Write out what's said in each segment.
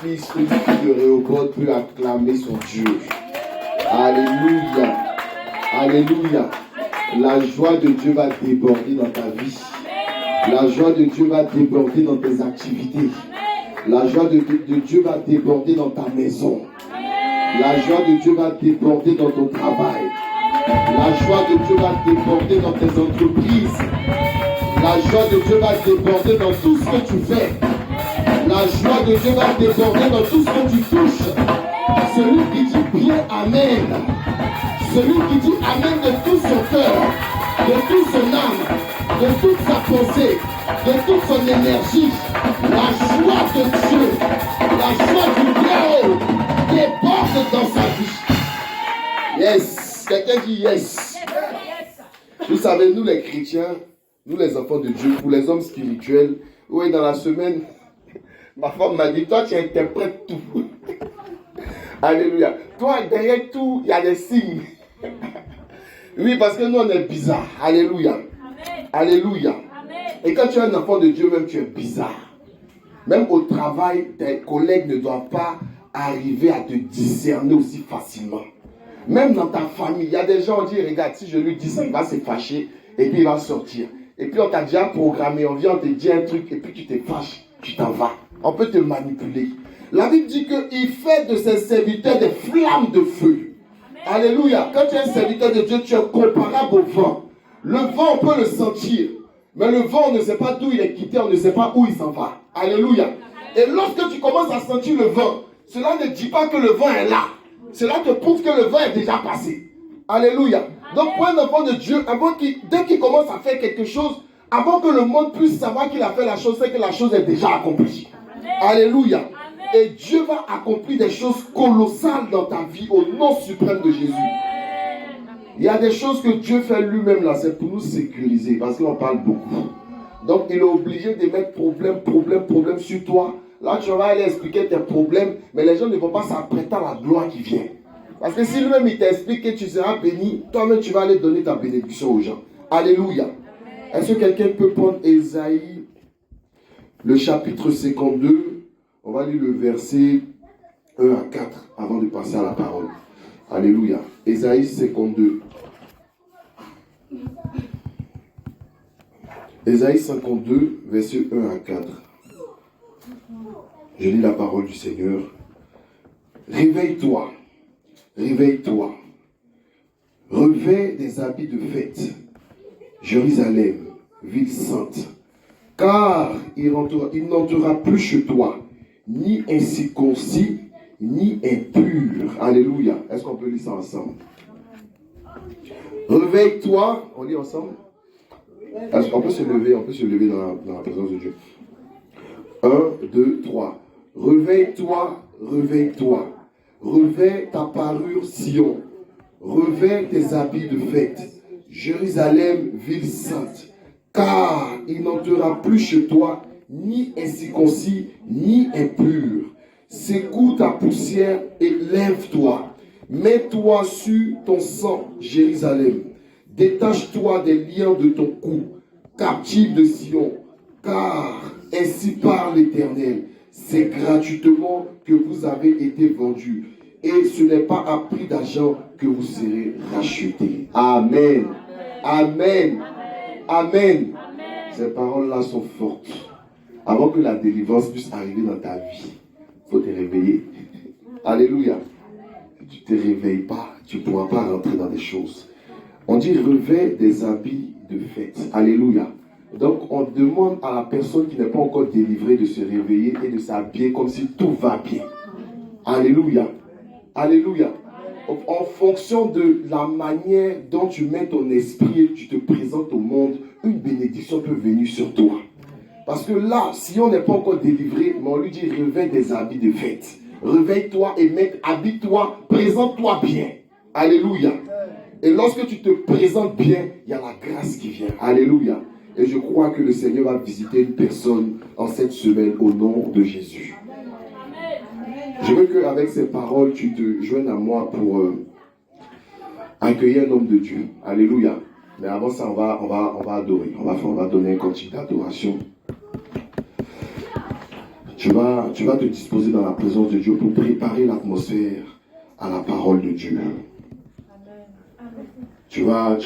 fils, le fils de Rehoboth peut acclamer son Dieu. Alléluia. Alléluia. La joie de Dieu va déborder dans ta vie. La joie de Dieu va déborder dans tes activités. La joie de Dieu va déborder dans ta maison. La joie de Dieu va déborder dans ton travail. La joie de Dieu va déborder dans tes entreprises. La joie de Dieu va déborder dans tout ce que tu fais. La joie de Dieu va déborder dans tout ce que tu touches. Celui qui dit bien Amen. Celui qui dit Amen de tout son cœur, de toute son âme, de toute sa pensée, de toute son énergie. La joie de Dieu, la joie du Dieu déborde dans sa vie. Yes. Quelqu'un dit yes. Vous savez, nous les chrétiens, nous les enfants de Dieu, pour les hommes spirituels, oui, dans la semaine, ma femme m'a dit, toi tu interprètes tout. Alléluia. Toi, derrière tout, il y a des signes. Oui, parce que nous, on est bizarre. Alléluia. Amen. Alléluia. Amen. Et quand tu es un enfant de Dieu, même tu es bizarre. Même au travail, tes collègues ne doivent pas arriver à te discerner aussi facilement. Même dans ta famille, il y a des gens qui disent, regarde, si je lui dis ça, il va se fâcher et puis il va sortir. Et puis on t'a déjà programmé, on vient, on te dit un truc et puis tu te fâches, tu t'en vas. On peut te manipuler. La Bible dit qu'il fait de ses serviteurs des flammes de feu. Amen. Alléluia. Quand tu es un serviteur de Dieu, tu es comparable au vent. Le vent, on peut le sentir. Mais le vent, on ne sait pas d'où il est quitté, on ne sait pas où il s'en va. Alléluia. Amen. Et lorsque tu commences à sentir le vent, cela ne dit pas que le vent est là. Cela te prouve que le vent est déjà passé. Alléluia. Amen. Donc pour un enfant de Dieu, dès qu'il commence à faire quelque chose, avant que le monde puisse savoir qu'il a fait la chose, c'est que la chose est déjà accomplie. Amen. Alléluia. Amen. Et Dieu va accomplir des choses colossales dans ta vie au nom suprême de Jésus. Amen. Il y a des choses que Dieu fait lui-même là, c'est pour nous sécuriser, parce qu'on parle beaucoup. Donc il est obligé de mettre problème sur toi. Là, tu vas aller expliquer tes problèmes, mais les gens ne vont pas s'apprêter à la gloire qui vient. Parce que si lui-même il t'explique que tu seras béni, toi-même tu vas aller donner ta bénédiction aux gens. Alléluia. Est-ce que quelqu'un peut prendre Ésaïe, le chapitre 52, on va lire le verset 1 à 4 avant de passer à la parole. Alléluia. Ésaïe 52. Ésaïe 52, verset 1 à 4. Je lis la parole du Seigneur. Réveille-toi, réveille-toi. Revêt des habits de fête, Jérusalem, ville sainte. Car il n'entrera plus chez toi, ni incirconcis, ni impur. Alléluia. Est-ce qu'on peut lire ça ensemble? Réveille-toi. On lit ensemble? On peut se lever dans la présence de Dieu. 1, 2, 3. Réveille-toi, réveille-toi. Revêt ta parure Sion. Revêt tes habits de fête, Jérusalem, ville sainte. Car il n'entrera plus chez toi ni incirconcis, ni impur. Secoue ta poussière et lève-toi. Mets-toi sur ton sang, Jérusalem. Détache-toi des liens de ton cou, captive de Sion. Car ainsi parle l'Éternel. C'est gratuitement que vous avez été vendus. Et ce n'est pas à prix d'argent que vous serez rachetés. Amen. Amen. Amen. Ces paroles-là sont fortes. Avant que la délivrance puisse arriver dans ta vie, il faut te réveiller. Alléluia. Si tu ne te réveilles pas, tu ne pourras pas rentrer dans des choses. On dit revêt des habits de fête. Alléluia. Donc on demande à la personne qui n'est pas encore délivrée de se réveiller et de s'habiller comme si tout va bien. Alléluia. Alléluia. En fonction de la manière dont tu mets ton esprit et tu te présentes au monde, une bénédiction peut venir sur toi. Parce que là, si on n'est pas encore délivré, mais on lui dit revêt des habits de fête. Réveille-toi et habille-toi, présente-toi bien. Alléluia. Et lorsque tu te présentes bien, il y a la grâce qui vient. Alléluia. Et je crois que le Seigneur va visiter une personne en cette semaine au nom de Jésus. Je veux qu'avec ces paroles, tu te joignes à moi pour accueillir un homme de Dieu. Alléluia. Mais avant ça, on va adorer. On va donner un cantique d'adoration. Tu vas te disposer dans la présence de Dieu pour préparer l'atmosphère à la parole de Dieu. Tu vas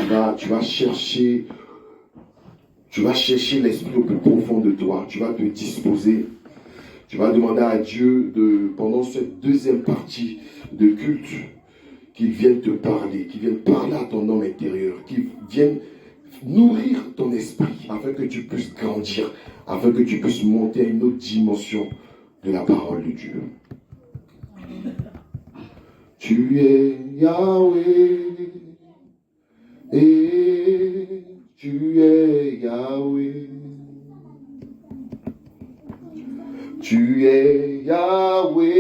chercher l'esprit au plus profond de toi. Tu vas te disposer. Tu vas demander à Dieu pendant cette deuxième partie de culte, qu'il vienne te parler, qu'il vienne parler à ton homme intérieur, qu'il vienne nourrir ton esprit afin que tu puisses grandir, afin que tu puisses monter à une autre dimension de la parole de Dieu. Tu es Yahweh, et tu es Yahweh. Tu es Yahweh,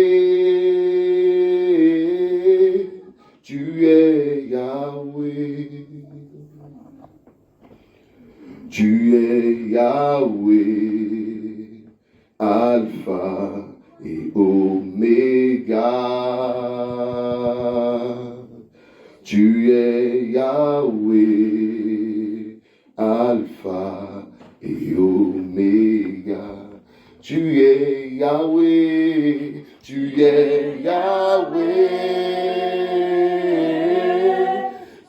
tu es Yahweh. Tu es Yahweh, Alpha et Oméga. Tu es Yahweh, Alpha et Oméga. Tu es Yahweh, tu es Yahweh.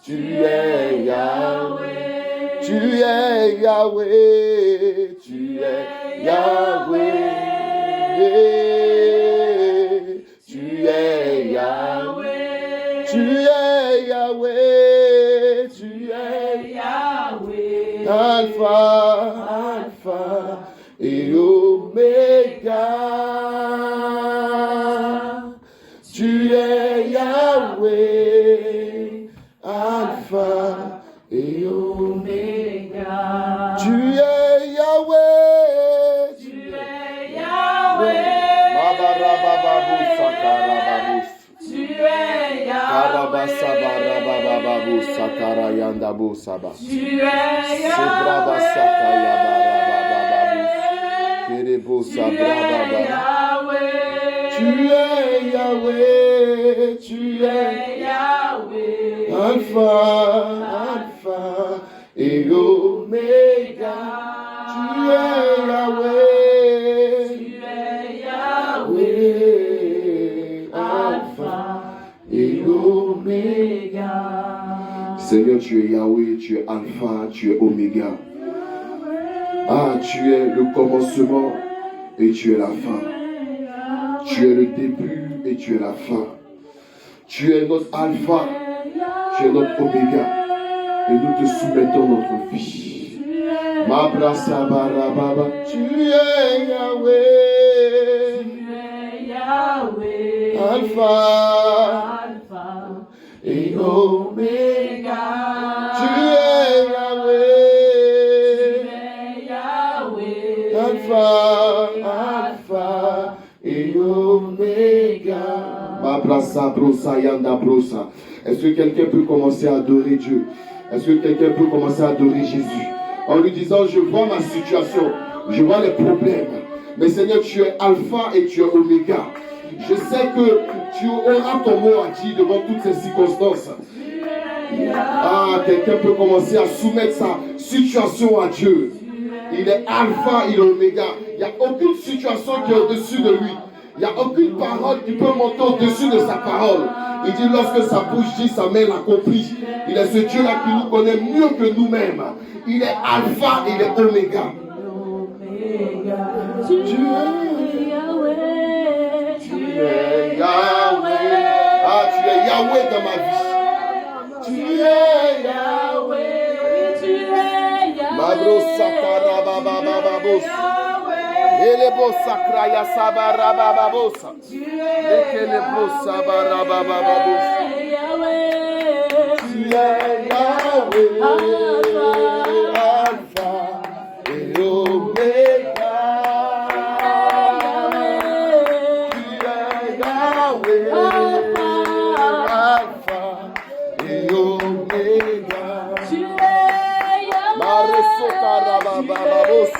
Tu es Yahweh, tu es Yahweh, tu es Yahweh. Tu es Yahweh, tu es Yahweh, tu es Yahweh, Alpha et Oméga. Tu es Yahweh, Alpha et Oméga. Tu es Yahweh, tu es Yahweh. Tu es Yahweh. Tu es Yahweh, tu es Yahweh, Alpha et Oméga. Tu es Yahweh, Alpha et Oméga. Seigneur, tu es Yahweh, tu es Alpha, tu es Oméga. Ah, tu es le commencement et tu es la fin. Tu es le début et tu es la fin. Tu es notre alpha, tu es notre oméga. Et nous te soumettons notre vie. Mabrasa barababa. Tu es Yahweh, Alpha et Oméga. Tu es Yahweh, Alpha et Oméga. Est-ce que quelqu'un peut commencer à adorer Dieu? Est-ce que quelqu'un peut commencer à adorer Jésus? En lui disant, je vois ma situation, je vois les problèmes. Mais Seigneur, tu es Alpha et tu es Oméga. Je sais que tu auras ton mot à dire devant toutes ces circonstances. Ah, quelqu'un peut commencer à soumettre sa situation à Dieu. Il est Alpha, il est Oméga. Il n'y a aucune situation qui est au-dessus de lui. Il n'y a aucune parole qui peut monter au-dessus de sa parole. Il dit lorsque sa bouche dit, sa main l'accomplit. Il est ce Dieu-là qui nous connaît mieux que nous-mêmes. Il est Alpha, il est Oméga. Tu es Yahweh. Tu es Yahweh. Ah, tu es Yahweh dans ma vie. Tu es Yahweh. Tu es Yahweh. Mabro sakara baba babos. Elebo sakraya sabara bababosa. Ekelebo sabara bababos. Tu es Yahweh. Alpha et Oméga. Tu es Yahweh. Alpha et Oméga. Tu es Yahweh. Maresokara bababos.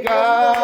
Omega.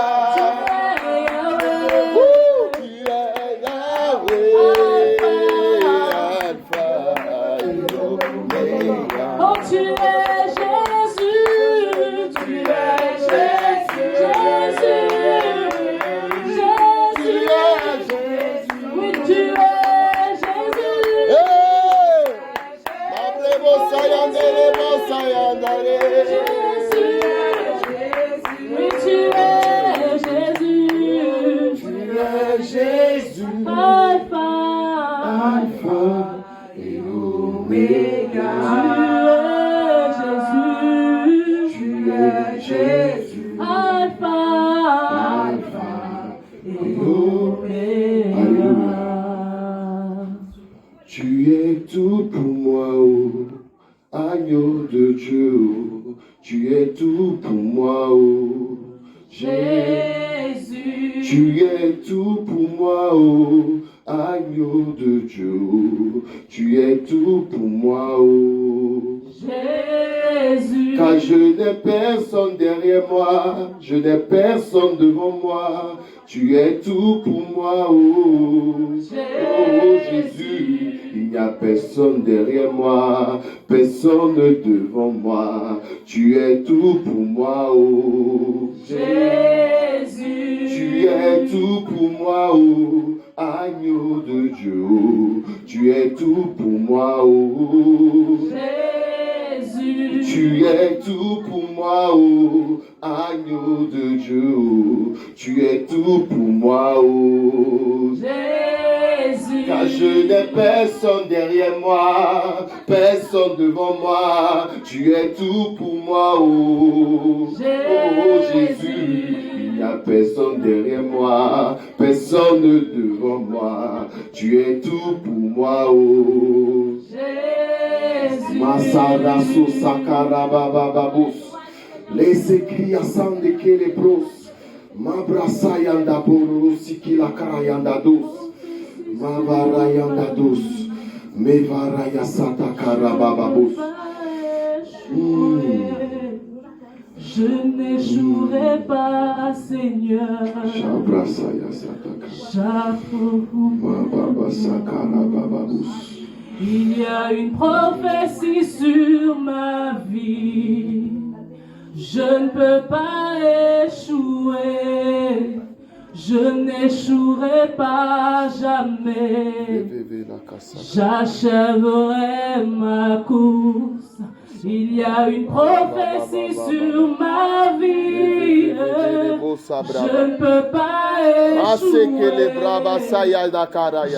Je n'ai personne devant moi, tu es tout pour moi, oh Jésus. Il n'y a personne derrière moi, personne devant moi, tu es tout pour moi, oh Jésus. Tu es tout pour moi, oh agneau de Dieu, tu es tout pour moi, oh Jésus. Tu es tout pour moi, oh agneau de Dieu, tu es tout pour moi, oh Jésus. Car je n'ai personne derrière moi, personne devant moi, tu es tout pour moi, oh Jésus. Il n'y a personne derrière moi, personne devant moi, tu es tout pour moi, oh Jésus. Masaraso sakarababababos. Les écrits à sande que les bros, Mabrasa yanda boro, Sikila karayanda dos, Mavara yanda dos, Mevara yasata karabababos. Je n'échouerai pas, Seigneur. Shabrasa yasata karabababos. Il y a une prophétie sur ma vie. Je ne peux pas échouer, je n'échouerai pas jamais. J'achèverai ma course. Il y a une prophétie sur ma vie. Je ne peux pas échouer.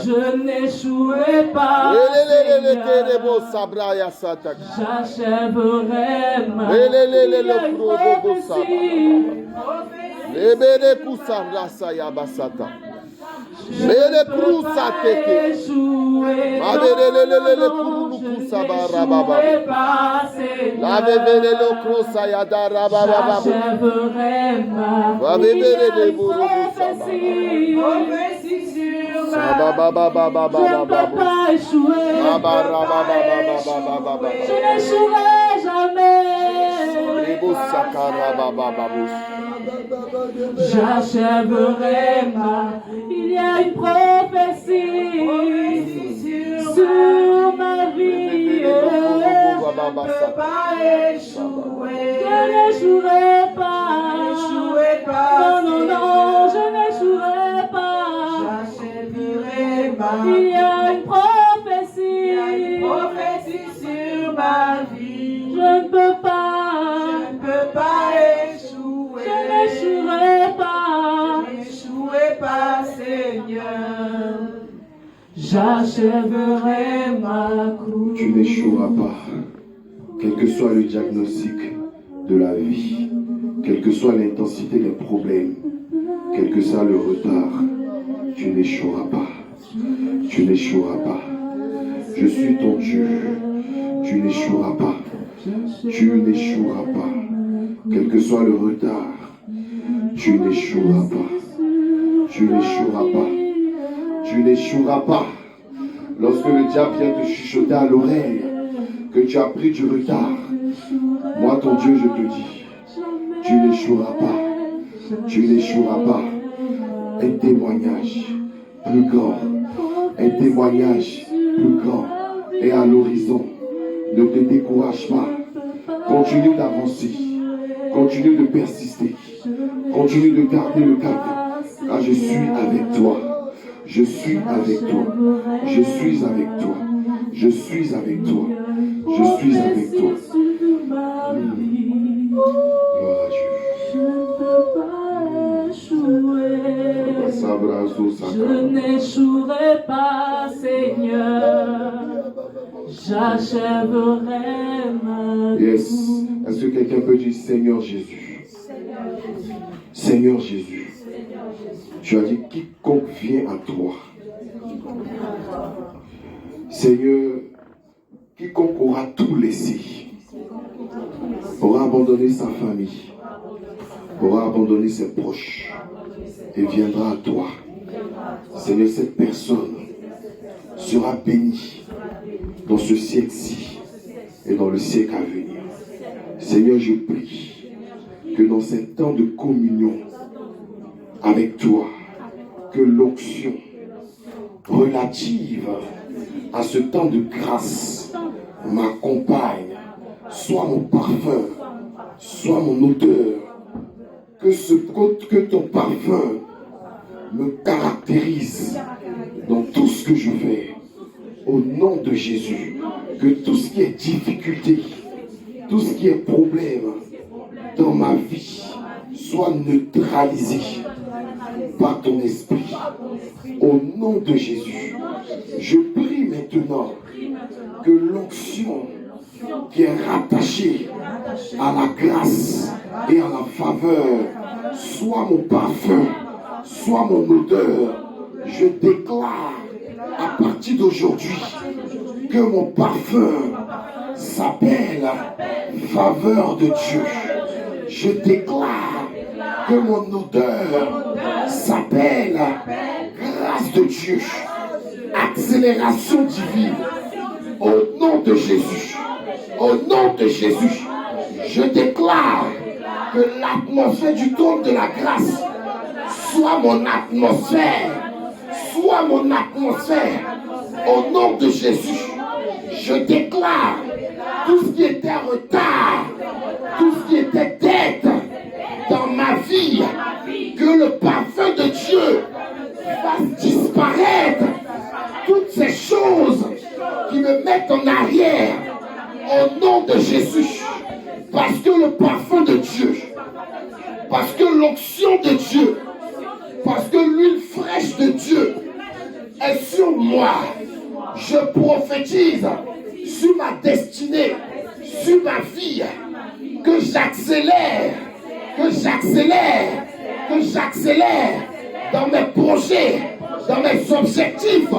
Je n'échouerai pas. J'achèverai ma course. Mele krusa teke. Mabelelelele kurukusa barababa. La bebele lo krusa ya darababa. Va bebele de burukusa. Je n'échouerai jamais. J'achèverai ma. Il y a une prophétie sur ma vie. Je ne peux pas échouer. Je n'échouerai pas. Non, non, non, je n'échouerai pas. J'achèverai ma. Il y a une prophétie sur ma vie. Je ne peux pas. Échouer. Je n'échouerai pas, Seigneur. J'achèverai ma course. Tu n'échoueras pas, quel que soit le diagnostic de la vie, quelle que soit l'intensité des problèmes, quel que soit le retard, tu n'échoueras pas. Tu n'échoueras pas. Je suis ton Dieu. Tu n'échoueras pas. Tu n'échoueras pas. Quel que soit le retard, tu n'échoueras pas. Tu n'échoueras pas. Tu n'échoueras pas. Lorsque le diable vient te chuchoter à l'oreille que tu as pris du retard, moi ton Dieu je te dis, tu n'échoueras pas. Tu n'échoueras pas. Un témoignage plus grand. Un témoignage plus grand. Et à l'horizon, ne te décourage pas. Continue d'avancer. Continue de persister. Continue de garder le cap. Car je suis avec toi. Je suis avec toi. Je suis avec toi. Je suis avec toi. Je suis avec toi. Gloire à Dieu. Je n'échouerai pas, Seigneur. J'achèverai ma vie. Yes. Est-ce que quelqu'un peut dire Seigneur Jésus? Seigneur Jésus. Tu as dit quiconque vient à toi. Seigneur, quiconque aura tout laissé, aura abandonné sa famille, aura abandonné ses proches et viendra à toi. Seigneur, cette personne sera bénie dans ce siècle-ci et dans le siècle à venir. Seigneur, je prie que dans ces temps de communion avec toi, que l'onction relative à ce temps de grâce m'accompagne, soit mon parfum, soit mon odeur, que ton parfum me caractérise dans tout ce que je fais. Au nom de Jésus, que tout ce qui est difficulté, tout ce qui est problème dans ma vie soit neutralisé par ton esprit. Au nom de Jésus, je prie maintenant que l'onction qui est rattachée à la grâce et à la faveur soit mon parfum, soit mon odeur. Je déclare à partir d'aujourd'hui que mon parfum s'appelle faveur de Dieu. Je déclare que mon odeur s'appelle grâce de Dieu, accélération divine. Au nom de Jésus, au nom de Jésus, je déclare que l'atmosphère du trône de la grâce soit mon atmosphère, soit mon atmosphère. Au nom de Jésus, je déclare tout ce qui était retard, tout ce qui était dette dans ma vie, que le parfum de Dieu fasse disparaître toutes ces choses qui me mettent en arrière. Au nom de Jésus, parce que le parfum de Dieu, parce que l'onction de Dieu, parce que l'huile fraîche de Dieu est sur moi, je prophétise sur ma destinée, sur ma vie, que j'accélère, que j'accélère, que j'accélère dans mes projets, dans mes objectifs.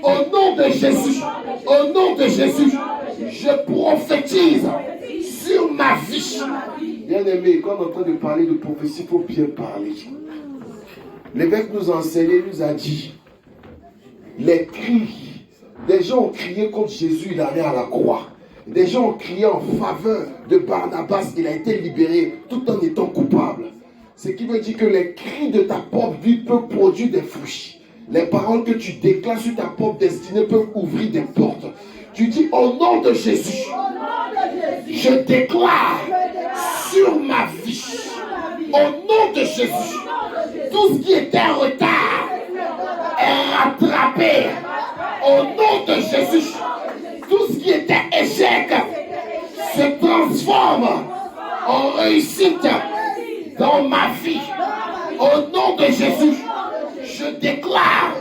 Au nom de Jésus, au nom de Jésus, je prophétise sur ma vie. Bien aimé, quand on est en train de parler de prophétie, il faut bien parler. L'évêque nous a enseigné, nous a dit, les cris, des gens ont crié contre Jésus, il allait à la croix. Des gens ont crié en faveur de Barnabas, il a été libéré tout en étant coupable. Ce qui veut dire que les cris de ta propre vie peuvent produire des fruits. Les paroles que tu déclares sur ta propre destinée peuvent ouvrir des portes. Tu dis au nom de Jésus, je déclare sur ma vie, au nom de Jésus, tout ce qui était en retard est rattrapé. Au nom de Jésus, tout ce qui était échec se transforme en réussite dans ma vie. Au nom de Jésus, je déclare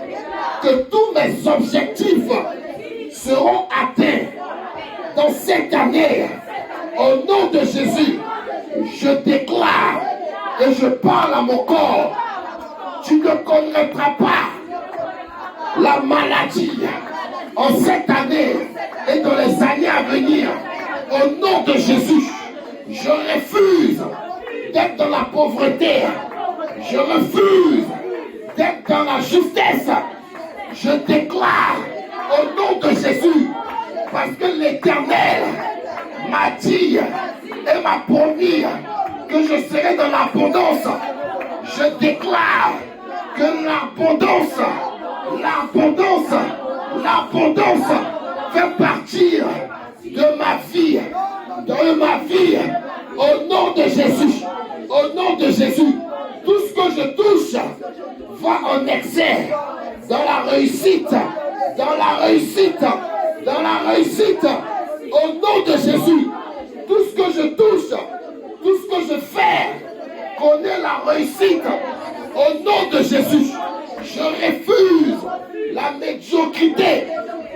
que tous mes objectifs seront atteints dans cette année. Au nom de Jésus, je déclare et je parle à mon corps. Tu ne connaîtras pas la maladie en cette année et dans les années à venir. Au nom de Jésus, je refuse d'être dans la pauvreté. Je refuse d'être dans la justesse. Je déclare au nom de Jésus, parce que l'Éternel m'a dit et m'a promis que je serai dans l'abondance. de Jésus, tout ce que je touche va en excès. Dans la réussite. Dans la réussite. Dans la réussite. Au nom de Jésus. Tout ce que je touche, tout ce que je fais, connaît la réussite. Au nom de Jésus. Je refuse la médiocrité.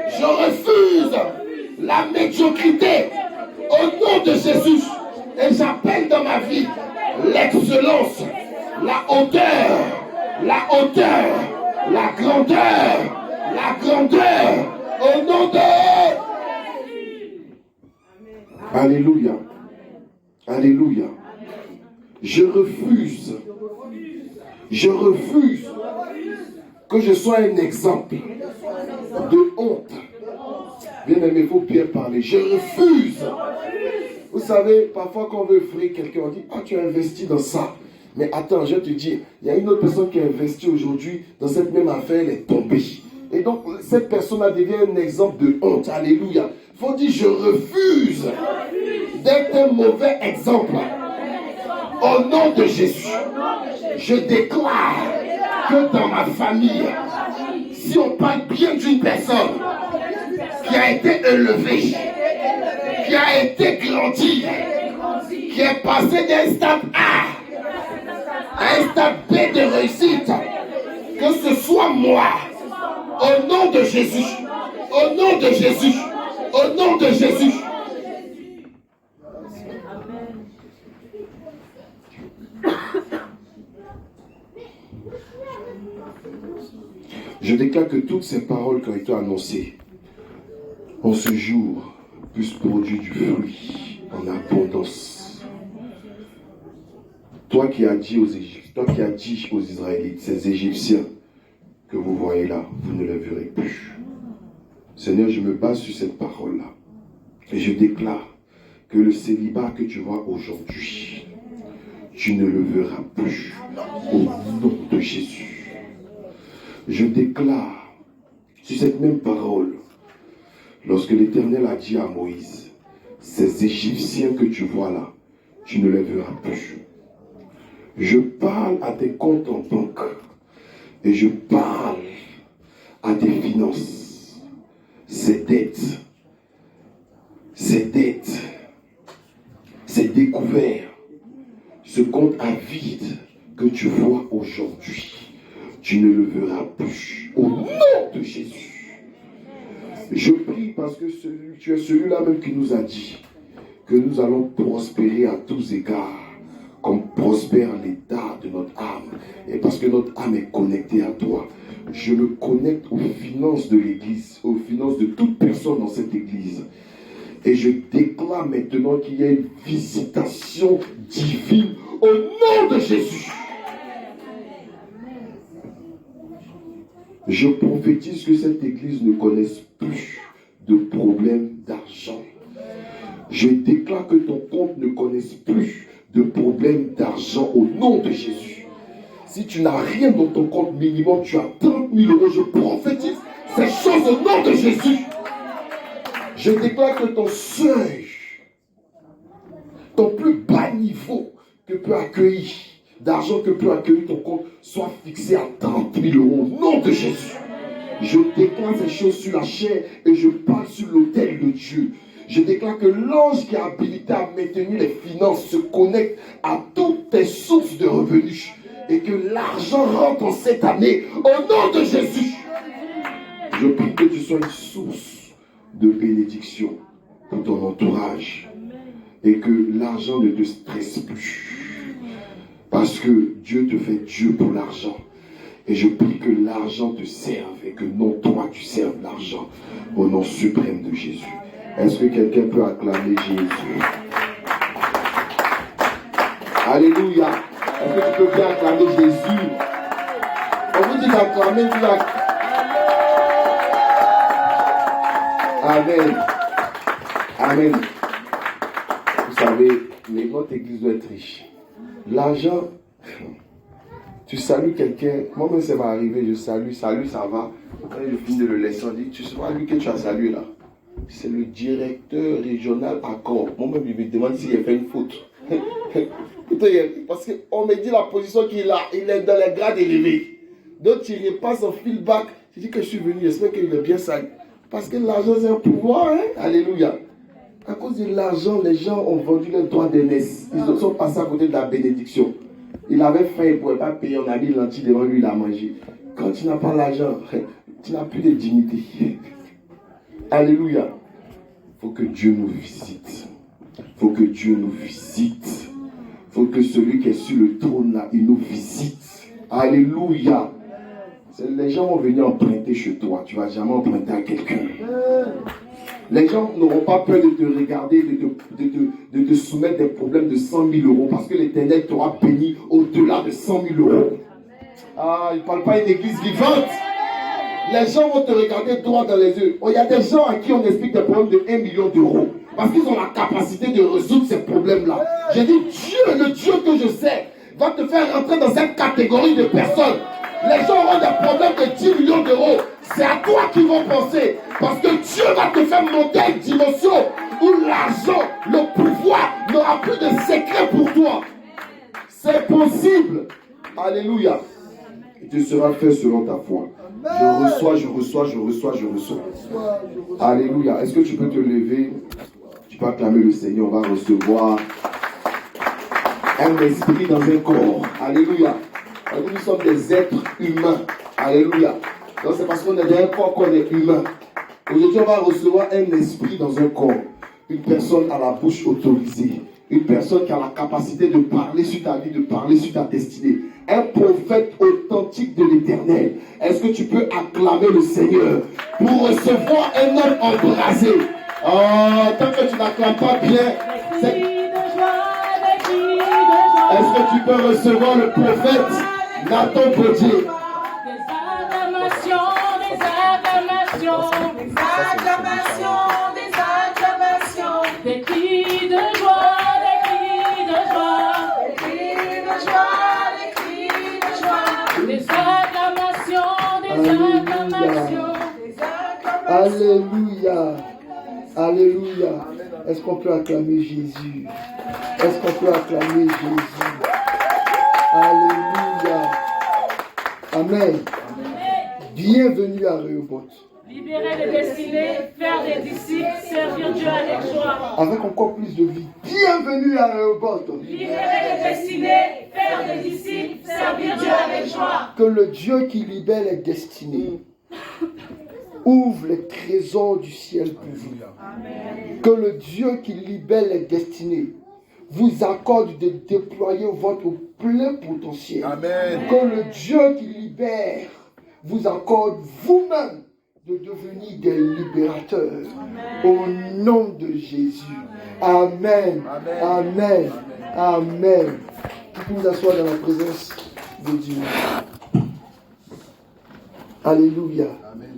Je refuse la médiocrité. Au nom de Jésus. Et j'appelle dans ma vie l'excellence, la hauteur, la grandeur, au nom de... Alléluia. Alléluia. Je refuse que je sois un exemple de honte. Bien aimé, il faut bien parler. Je refuse. Vous savez, parfois quand on veut offrir quelqu'un, on dit, ah, tu as investi dans ça. Mais attends, je te dis, il y a une autre personne qui a investi aujourd'hui dans cette même affaire, elle est tombée. Et donc, cette personne-là devient un exemple de honte. Alléluia. Il faut dire, je refuse d'être un mauvais exemple. Au nom de Jésus, je déclare que dans ma famille, si on parle bien d'une personne qui a été élevée, qui a été grandi, qui est passé d'un stade A à un stade B de réussite, que ce soit moi, au nom de Jésus, au nom de Jésus, au nom de Jésus. Je déclare que toutes ces paroles qui ont été annoncées en ce jour puissent produire du fruit en abondance. Toi qui as dit aux Égyptiens, toi qui as dit aux Israélites, ces Égyptiens que vous voyez là, vous ne les verrez plus. Seigneur, je me base sur cette parole-là. Et je déclare que le célibat que tu vois aujourd'hui, tu ne le verras plus. Au nom de Jésus. Je déclare sur cette même parole, lorsque l'Éternel a dit à Moïse, ces Égyptiens que tu vois là, tu ne les verras plus. Je parle à tes comptes en banque et je parle à tes finances, ces dettes, ces découvertes, ce compte à vide que tu vois aujourd'hui, tu ne le verras plus. Au nom de Jésus. Je prie parce que tu es celui-là même qui nous a dit que nous allons prospérer à tous égards, comme prospère l'état de notre âme. Et parce que notre âme est connectée à toi, je me connecte aux finances de l'Église, aux finances de toute personne dans cette Église. Et je déclare maintenant qu'il y a une visitation divine au nom de Jésus. Je prophétise que cette Église ne connaisse plus de problème d'argent. Je déclare que ton compte ne connaisse plus de problème d'argent au nom de Jésus. Si tu n'as rien dans ton compte minimum, tu as 30 000 euros. Je prophétise ces choses au nom de Jésus. Je déclare que ton seuil, ton plus bas niveau que peut accueillir, d'argent que peut accueillir ton compte, soit fixé à 30 000 euros au nom de Jésus. Je déclare ces choses sur la chair et je parle sur l'autel de Dieu. Je déclare que l'ange qui est habilité à maintenir les finances se connecte à toutes tes sources de revenus et que l'argent rentre en cette année au nom de Jésus. Je prie que tu sois une source de bénédiction pour ton entourage et que l'argent ne te stresse plus parce que Dieu te fait Dieu pour l'argent. Et je prie que l'argent te serve et que non toi tu serves l'argent au nom suprême de Jésus. Est-ce que quelqu'un peut acclamer Jésus? Alléluia. Est-ce que tu peux bien acclamer Jésus? On vous dit d'acclamer, tu vas... Amen. Amen. Vous savez, mais notre église doit être riche. L'argent, tu salues quelqu'un, moi-même ça va arriver, je salue, ça va. Quand je finis de le laisser, on dit, tu sais pas lui que tu as salué là. C'est le directeur régional Accor. Moi-même, il me demande s'il a fait une faute. Parce qu'on me dit la position qu'il a, il est dans les grades élevés. Donc tu repasses en feedback, tu dis que je suis venu, j'espère qu'il est bien sale. Parce que l'argent c'est un pouvoir, hein? Alléluia. À cause de l'argent, les gens ont vendu le droit d'aînesse. Ils sont passés à côté de la bénédiction. Il avait faim, il ne pouvait pas payer, on a mis lentilles devant lui, il a mangé. Quand tu n'as pas l'argent, tu n'as plus de dignité. Alléluia. Il faut que Dieu nous visite. Il faut que Dieu nous visite. Il faut que celui qui est sur le trône là, il nous visite. Alléluia. Les gens vont venir emprunter chez toi. Tu ne vas jamais emprunter à quelqu'un. Les gens n'auront pas peur de te regarder, de te soumettre des problèmes de 100 000 euros parce que l'Éternel t'aura béni au-delà de 100 000 euros. Ah, il ne parle pas d'une église vivante. Les gens vont te regarder droit dans les yeux. Oh, il y a des gens à qui on explique des problèmes de 1 million d'euros parce qu'ils ont la capacité de résoudre ces problèmes-là. J'ai dit, Dieu, le Dieu que je sais, va te faire rentrer dans cette catégorie de personnes. Les gens auront des problèmes de 10 millions d'euros. C'est à toi qu'ils vont penser. Parce que Dieu va te faire monter à une dimension où l'argent, le pouvoir n'aura plus de secret pour toi. C'est possible. Alléluia. Il te sera fait selon ta foi. Je reçois, je reçois, je reçois, je reçois. Alléluia. Est-ce que tu peux te lever? Tu peux acclamer le Seigneur. On va recevoir un esprit dans un corps. Alléluia. Nous sommes des êtres humains. Alléluia. Donc c'est parce qu'on est dans un corps qu'on est humain. Aujourd'hui, on va recevoir un esprit dans un corps. Une personne à la bouche autorisée. Une personne qui a la capacité de parler sur ta vie, de parler sur ta destinée. Un prophète authentique de l'Éternel. Est-ce que tu peux acclamer le Seigneur pour recevoir un homme embrasé? Oh, tant que tu n'acclames pas bien, est-ce que tu peux recevoir le prophète Nathan Bodier? Des acclamations, des acclamations, des acclamations, des acclamations, des cris de joie, des cris de joie, des cris de joie, des cris de joie, des acclamations, des acclamations, des acclamations. Alléluia. Alléluia. Est-ce qu'on peut acclamer Jésus? Est-ce qu'on peut acclamer Jésus? Alléluia. Amen. Bienvenue à Rehoboth. Libérer les destinés, faire des disciples, servir Dieu avec joie. Avec encore plus de vie. Bienvenue à Rehoboth. Libérer les destinés, faire des disciples, servir Dieu avec joie. Que le Dieu qui libère les destinées ouvre les trésors du ciel pour vous. Amen. Que le Dieu qui libère les destinées vous accorde de déployer votre plein potentiel. Amen. Que le Dieu qui libère vous accorde vous-même de devenir des libérateurs. Au nom de Jésus. Amen. Amen. Amen. Vous vous asseoir dans la présence de Dieu. Alléluia. Amen.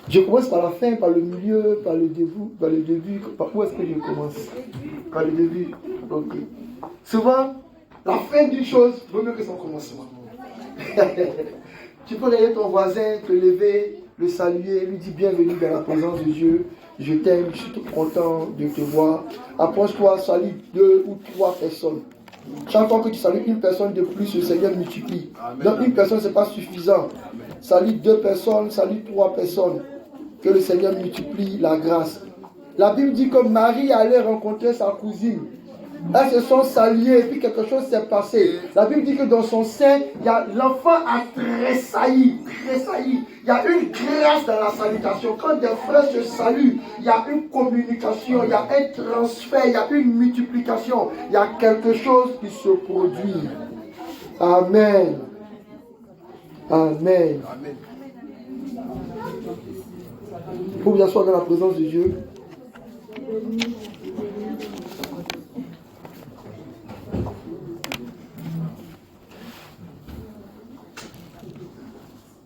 Je commence par la fin, par le milieu, par le début. Par où est-ce que je commence? Par le début. Ok. Souvent, la fin d'une chose vaut mieux que son commencement. Tu peux regarder ton voisin, te lever, le saluer, lui dire bienvenue dans la présence de Dieu. Je t'aime, je suis tout content de te voir. Approche-toi, salue 2 ou 3 personnes. Chaque fois que tu salues une personne de plus, le Seigneur multiplie. Donc une personne, ce n'est pas suffisant. Salue 2 personnes, salue 3 personnes. Que le Seigneur multiplie la grâce. La Bible dit que Marie allait rencontrer sa cousine. Elles se sont saluées et puis quelque chose s'est passé. La Bible dit que dans son sein, l'enfant a tressailli. Il y a une grâce dans la salutation. Quand des frères se saluent, il y a une communication, il y a un transfert, il y a une multiplication. Il y a quelque chose qui se produit. Amen. Amen. Vous vous asseoir dans la présence de Dieu.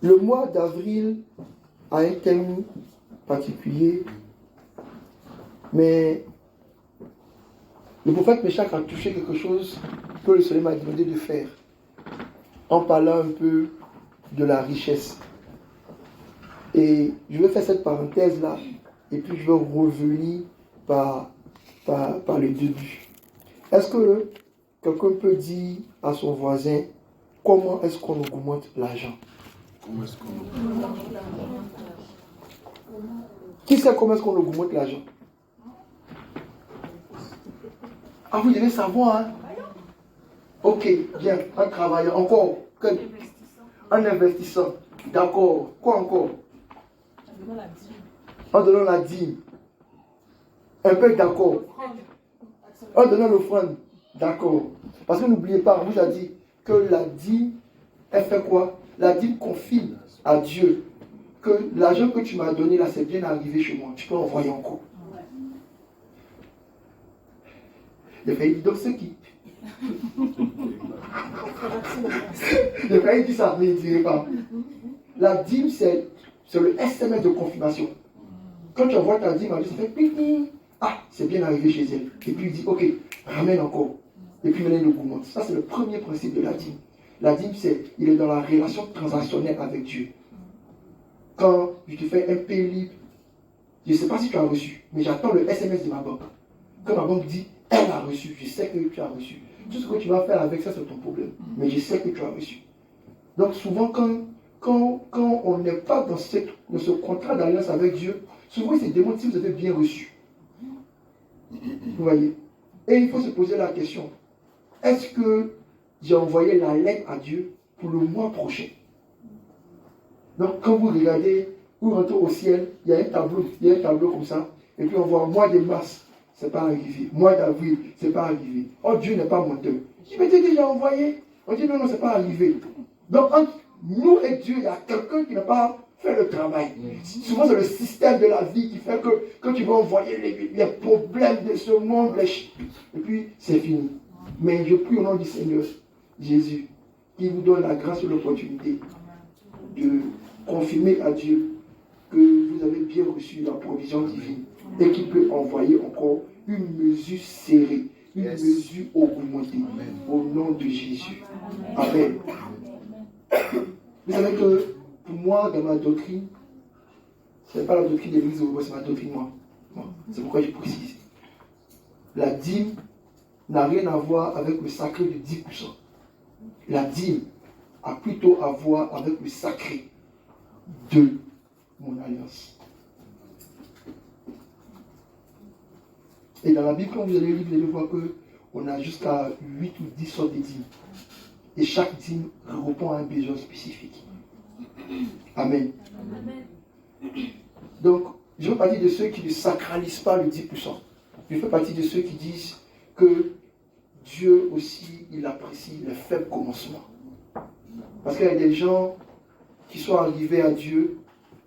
Le mois d'avril a un thème particulier, mais le prophète Méchak a touché quelque chose que le Seigneur m'a demandé de faire, en parlant un peu de la richesse. Et je vais faire cette parenthèse-là, et puis je vais revenir par le début. Est-ce que quelqu'un peut dire à son voisin comment est-ce qu'on augmente l'argent? Comment est-ce qu'on... Qui sait comment est-ce qu'on augmente l'argent? Ah, vous devez savoir, hein? Ok, bien, en travaillant, encore. En investissant. D'accord. Quoi encore? En donnant la dîme. Un peu d'accord. En donnant l'offrande. D'accord. Parce que n'oubliez pas, on vous a dit que la dîme, elle fait quoi? La dîme confirme à Dieu que l'argent que tu m'as donné là, c'est bien arrivé chez moi. Tu peux envoyer encore. Il a failli dire donc ceux qui. Il a failli dire ça, mais il ne dirait pas. La dîme, c'est le SMS de confirmation. Quand tu envoies ta dîme, ça fait ping. Ah, c'est bien arrivé chez elle. Et puis il dit, ok, ramène encore. Et puis maintenant il augmente. Ça, c'est le premier principe de la dîme. La dîme, il est dans la relation transactionnelle avec Dieu. Quand je te fais un pay libre, je ne sais pas si tu as reçu, mais j'attends le SMS de ma banque. Quand ma banque dit, elle a reçu, je sais que tu as reçu. Tout ce que tu vas faire avec ça, c'est ton problème. Mais je sais que tu as reçu. Donc souvent, quand on n'est pas dans ce contrat d'alliance avec Dieu, souvent il se demande si vous avez bien reçu. Vous voyez? Et il faut se poser la question, est-ce que j'ai envoyé la lettre à Dieu pour le mois prochain? Donc quand vous regardez, vous rentrez au ciel, il y a un tableau comme ça, et puis on voit mois de mars, c'est pas arrivé. Mois d'avril, c'est pas arrivé. Oh, Dieu n'est pas menteur. Je me dis déjà envoyé. On dit non, c'est pas arrivé. Donc entre nous et Dieu, il y a quelqu'un qui n'a pas fait le travail. Souvent c'est le système de la vie qui fait que quand tu vas envoyer les problèmes de ce monde, et puis c'est fini. Mais je prie au nom du Seigneur Jésus, qui vous donne la grâce et l'opportunité de confirmer à Dieu que vous avez bien reçu la provision divine et qu'il peut envoyer encore une mesure serrée, une mesure augmentée. Amen. Au nom de Jésus. Amen. Vous savez que pour moi, dans ma doctrine, ce n'est pas la doctrine de l'Église, c'est ma doctrine moi. C'est pourquoi je précise. La dîme n'a rien à voir avec le sacré de 10%. La dîme a plutôt à voir avec le sacré de mon alliance. Et dans la Bible, quand vous allez lire, vous allez voir qu'on a jusqu'à 8 ou 10 sortes de dîmes. Et chaque dîme répond à un besoin spécifique. Amen. Amen. Donc, je fais partie de ceux qui ne sacralisent pas le 10%. Je fais partie de ceux qui disent que Dieu aussi, il apprécie les faibles commencements. Parce qu'il y a des gens qui sont arrivés à Dieu,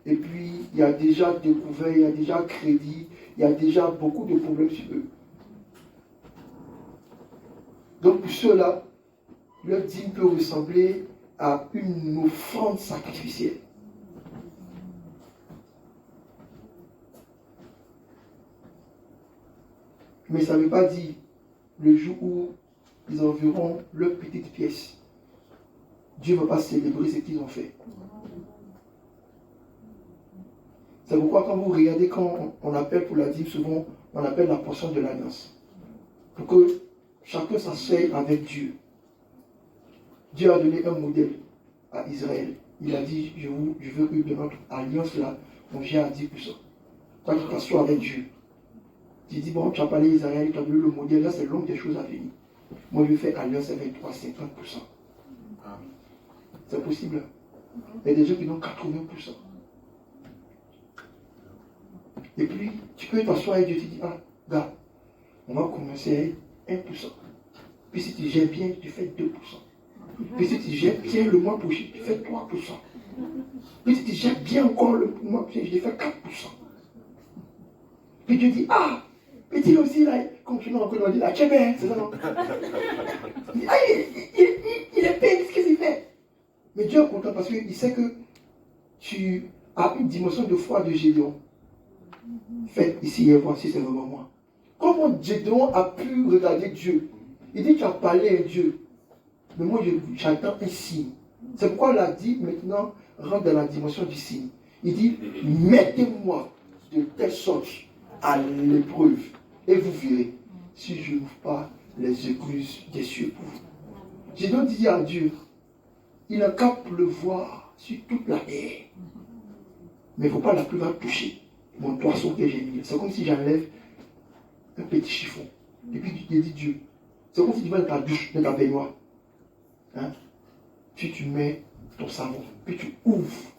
et puis il y a déjà découvert, il y a déjà crédit, il y a déjà beaucoup de problèmes sur eux. Donc pour ceux-là, leur dîme peut ressembler à une offrande sacrificielle. Mais ça ne veut pas dire le jour où ils enverront leur petite pièce, Dieu ne va pas célébrer ce qu'ils ont fait. C'est pourquoi quand vous regardez, quand on appelle pour la dîme, souvent on appelle la portion de l'alliance. Pour que chacun s'asseye avec Dieu. Dieu a donné un modèle à Israël. Il a dit, je veux que de notre alliance-là, on gère à 10%. Toi, tu t'assois avec Dieu. Tu dis, bon, tu as parlé d'Israël, tu as donné le modèle, là c'est l'homme des choses à venir. Moi, je vais faire alliance avec toi, 50%. C'est possible. Il y a des gens qui donnent 80%. Et puis, tu peux t'asseoir et Dieu te dit, ah, gars, on va commencer à 1%. Puis si tu gères bien, tu fais 2%. Puis si tu gères bien le mois prochain, tu fais 3%. Puis si tu gères bien encore le mois prochain, je fais 4%. Puis tu dis, ah, puis tu aussi là, comme tu l'as dit là, c'est ça non? Ah, il est payé, qu'est-ce qu'il fait? Mais Dieu est content parce qu'il sait que tu as une dimension de foi de Gédéon. Faites ici et voici, c'est vraiment moi. Comment Gédéon a pu regarder Dieu? Il dit, tu as parlé à Dieu. Mais moi, j'attends un signe. C'est pourquoi il a dit, maintenant, rentre dans la dimension du signe. Il dit, mettez-moi de telle sorte à l'épreuve. Et vous verrez, si je n'ouvre pas les écluses des cieux pour vous. J'ai donc dit à Dieu, il n'a qu'à pleuvoir sur toute la terre. Mais il ne faut pas la pluie va toucher mon toison que j'ai mis. C'est comme si j'enlève un petit chiffon. Et puis tu te dis Dieu. C'est comme si tu vas dans ta douche, dans ta baignoire. Hein? Puis tu mets ton savon. Puis tu ouvres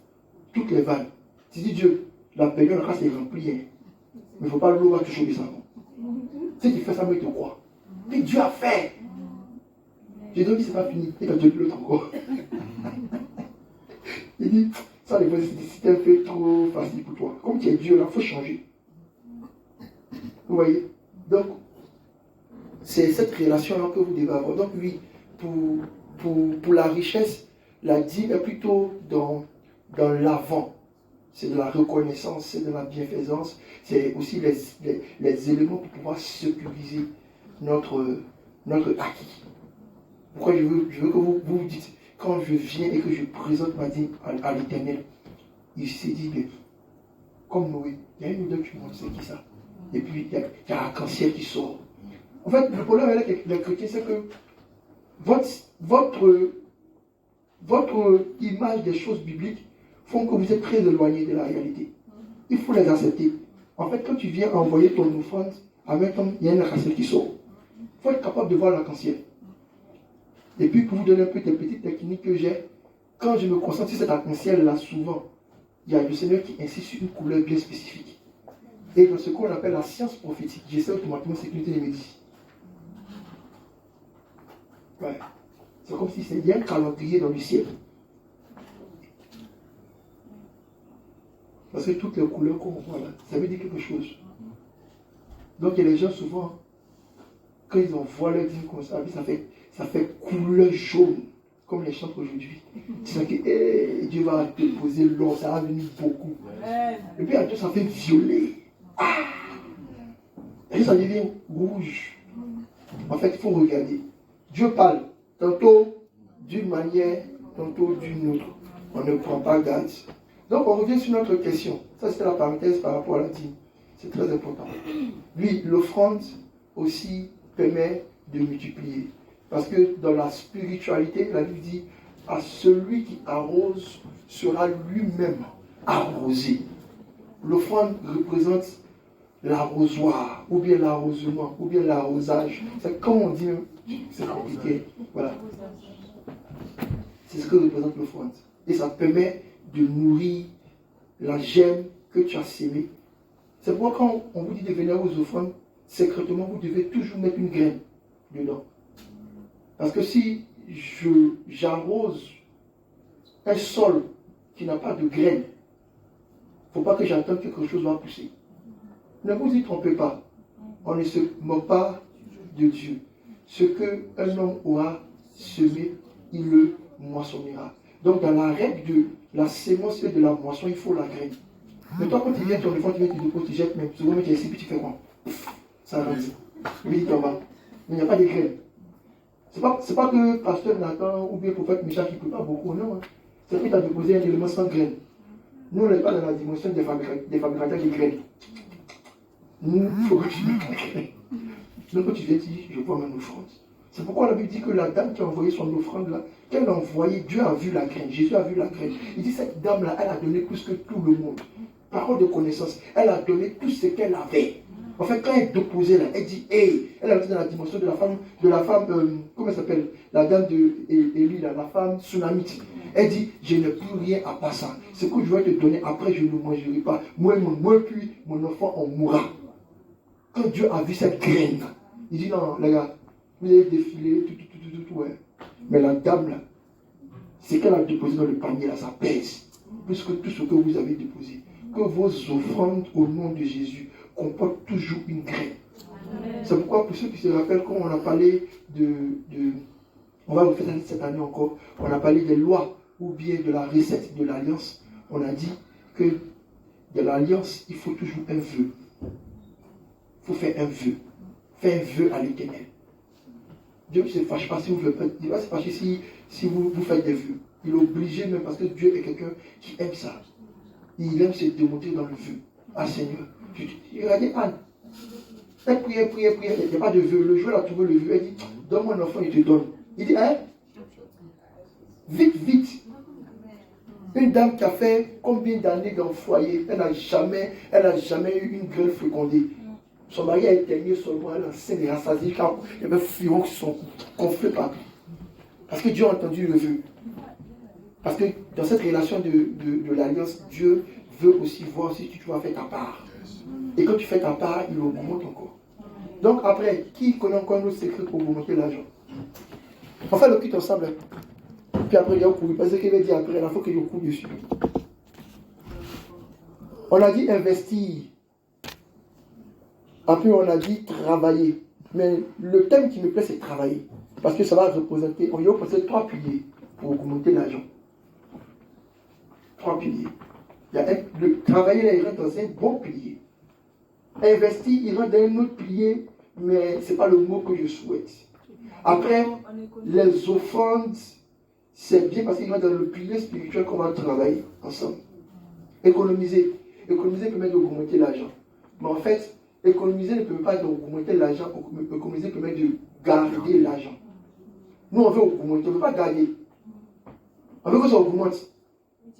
toutes les vannes. Tu dis Dieu, la baignoire est remplie. Hein? Mais il ne faut pas l'eau va toucher le savon. Si tu fais ça, mais il te croit. Puis Dieu a fait. J'ai donc dit c'est pas fini. Il va te dire l'autre encore. Il dit, ça les fois, c'était un peu trop facile pour toi. Comme tu es Dieu là, il faut changer. Vous voyez? Donc, c'est cette relation-là que vous devez avoir. Donc oui, pour la richesse, la dîme est plutôt dans l'avant. C'est de la reconnaissance, c'est de la bienfaisance, c'est aussi les éléments pour pouvoir sécuriser notre acquis. Pourquoi je veux que vous vous dites, quand je viens et que je présente ma dîme à l'Éternel, il s'est dit, bien, comme Noé, il y a une odeur qui monte, c'est qui ça? Et puis il y a l'arc-en-ciel qui sort. En fait, le problème avec les chrétiens, c'est que votre image des choses bibliques font que vous êtes très éloigné de la réalité. Il faut les accepter. En fait, quand tu viens envoyer ton offrande, en même temps, il y a un arc-en-ciel qui sort. Il faut être capable de voir l'arc-en-ciel. Et puis, pour vous donner un peu des petites techniques que j'ai, quand je me concentre sur cet arc-en-ciel-là, souvent, il y a le Seigneur qui insiste sur une couleur bien spécifique. Et dans ce qu'on appelle la science prophétique, j'essaie automatiquement de sécurité des médecins. Ouais. C'est comme si c'était un calendrier dans le ciel. Parce que toutes les couleurs qu'on voit là, ça veut dire quelque chose. Donc il y a des gens souvent, quand ils envoient leur dîme comme ça fait couleur jaune, comme les chantres aujourd'hui. Tu sens que Dieu va déposer l'or, ça va venir beaucoup. Et puis à Dieu, ça fait violet. Et ça devient rouge. En fait, il faut regarder. Dieu parle, tantôt d'une manière, tantôt d'une autre. On ne prend pas garde. Donc on revient sur notre question. Ça c'était la parenthèse par rapport à la dîme. C'est très important. Lui, l'offrande aussi permet de multiplier. Parce que dans la spiritualité, la Bible dit, à celui qui arrose sera lui-même arrosé. L'offrande représente l'arrosoir, ou bien l'arrosement, ou bien l'arrosage. C'est comme on dit, c'est compliqué. Voilà. C'est ce que représente l'offrande. Et ça permet de nourrir la germe que tu as sémée. C'est pourquoi quand on vous dit de venir aux offrandes, secrètement, vous devez toujours mettre une graine dedans. Parce que si j'arrose un sol qui n'a pas de graine, il ne faut pas que j'attende que quelque chose va pousser. Ne vous y trompez pas. On ne se moque pas de Dieu. Ce qu'un homme aura semé, il le moissonnera. Donc dans la règle de la sémence et de la moisson, il faut la graine. Mais toi, quand tu viens ton enfant, tu viens, tu déposes, tu jettes, mais souvent tu es ici, puis tu fais quoi? Ça rentre. Oui, il tombe. Mais il n'y a pas de graine. C'est pas que pasteur Nathan ou bien prophète Michel qui ne peut pas beaucoup, non. Hein. C'est que tu as déposé un élément sans graine. Nous, on n'est pas dans la dimension des fabricateurs de graines. Nous, il faut que tu mettes la graine. Donc quand tu viens, tu dis, je vois mon offrande. C'est pourquoi la Bible dit que la dame qui a envoyé son offrande là, qu'elle a envoyé, Dieu a vu la graine, Jésus a vu la graine. Il dit, cette dame là, elle a donné plus que tout le monde. Parole de connaissance, elle a donné tout ce qu'elle avait. En fait, quand elle déposait là, elle dit, hey, elle a été dans la dimension de la femme, comment elle s'appelle? La dame de Élie, la femme tsunamite. Elle dit, je n'ai plus rien à part ça. Ce que je vais te donner, après je ne le mangerai pas. Moi, puis mon enfant, on mourra. Quand Dieu a vu cette graine, il dit, non, les gars, vous avez défilé, tout, ouais. Mais la dame là, ce qu'elle a déposé dans le panier là, ça pèse. Plus que tout ce que vous avez déposé. Que vos offrandes au nom de Jésus comportent toujours une graine. C'est pourquoi, pour ceux qui se rappellent, quand on a parlé on va refaire cette année encore, on a parlé des lois ou bien de la recette de l'alliance. On a dit que de l'alliance, il faut toujours un vœu. Il faut faire un vœu. Faire un vœu à l'Éternel. Dieu ne se fâche pas si vous ne faites pas. Il va se fâcher si vous faites des vœux. Il est obligé même parce que Dieu est quelqu'un qui aime ça. Il aime se démontrer dans le vœu. Ah Seigneur, Il a dit, Anne, elle priait, il n'y a pas de vœu. Le jour, elle a trouvé le vœu. Elle dit, donne-moi un enfant, il te donne. Il dit, hein? Vite. Une dame qui a fait combien d'années dans le foyer, elle n'a jamais eu une grêle fécondée. Son mari a éteigné seulement, elle a enceinte et rassasié, car il y avait furon qui sont gonflés partout. Parce que Dieu a entendu le vœu. Parce que dans cette relation de l'alliance, Dieu veut aussi voir si tu vas faire ta part. Et quand tu fais ta part, il augmente encore. Donc après, qui connaît encore un autre secret pour augmenter l'argent? On fait le culte ensemble. Puis après, il y a un coup. Parce qu'il va dire après, il faut qu'il y ait un coup dessus. On a dit investir. Après, on a dit travailler. Mais le thème qui me plaît, c'est travailler. Parce que ça va représenter, on y a représenter 3 piliers pour augmenter l'argent. 3 piliers. Le travailler, là, il rentre dans un bon pilier. Investir, il rentre dans un autre pilier, mais ce n'est pas le mot que je souhaite. Après, les offrandes, c'est bien parce qu'il rentre dans le pilier spirituel qu'on va travailler ensemble. Économiser. Économiser permet d'augmenter l'argent. Mais en fait, économiser ne permet pas d'augmenter l'argent, économiser permet de garder l'argent. Nous, on veut augmenter, on ne veut pas garder. On veut que ça augmente.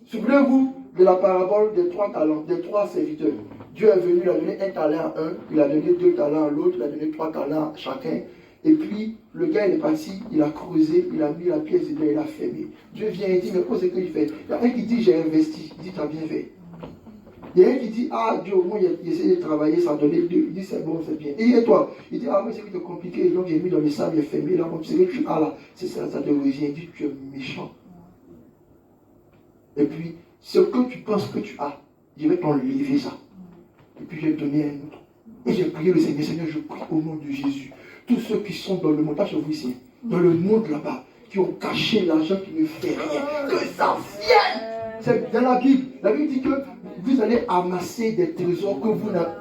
Souvenez-vous de la parabole des 3 talents, des 3 serviteurs. Dieu est venu, il a donné 1 talent à un, il a donné 2 talents à l'autre, il a donné 3 talents à chacun. Et puis, le gars, il est parti, il a creusé, il a mis la pièce dedans, il a fermé. Dieu vient et dit, mais qu'est-ce qu'il fait? Il y a un qui dit, j'ai investi. Il dit, tu as bien fait. Il y a un qui dit, ah, Dieu, au moins, il essaie de travailler, ça a donné 2. Il dit, c'est bon, c'est bien. Et toi? Il dit, ah, mais c'est que c'est compliqué. Donc, j'ai mis dans les sables, j'ai fermé. Là, comme c'est que tu as là, c'est ça, ça te revient. Il dit, tu es méchant. Et puis, ce que tu penses que tu as, je vais t'enlever ça. Et puis, je vais te donner un autre. Et j'ai prié le Seigneur, Seigneur, je prie au nom de Jésus. Tous ceux qui sont dans le monde, pas chez vous ici, dans le monde là-bas, qui ont caché l'argent qui ne fait rien, que ça vienne. C'est dans la Bible. La Bible dit que vous allez amasser des trésors que vous n'avez.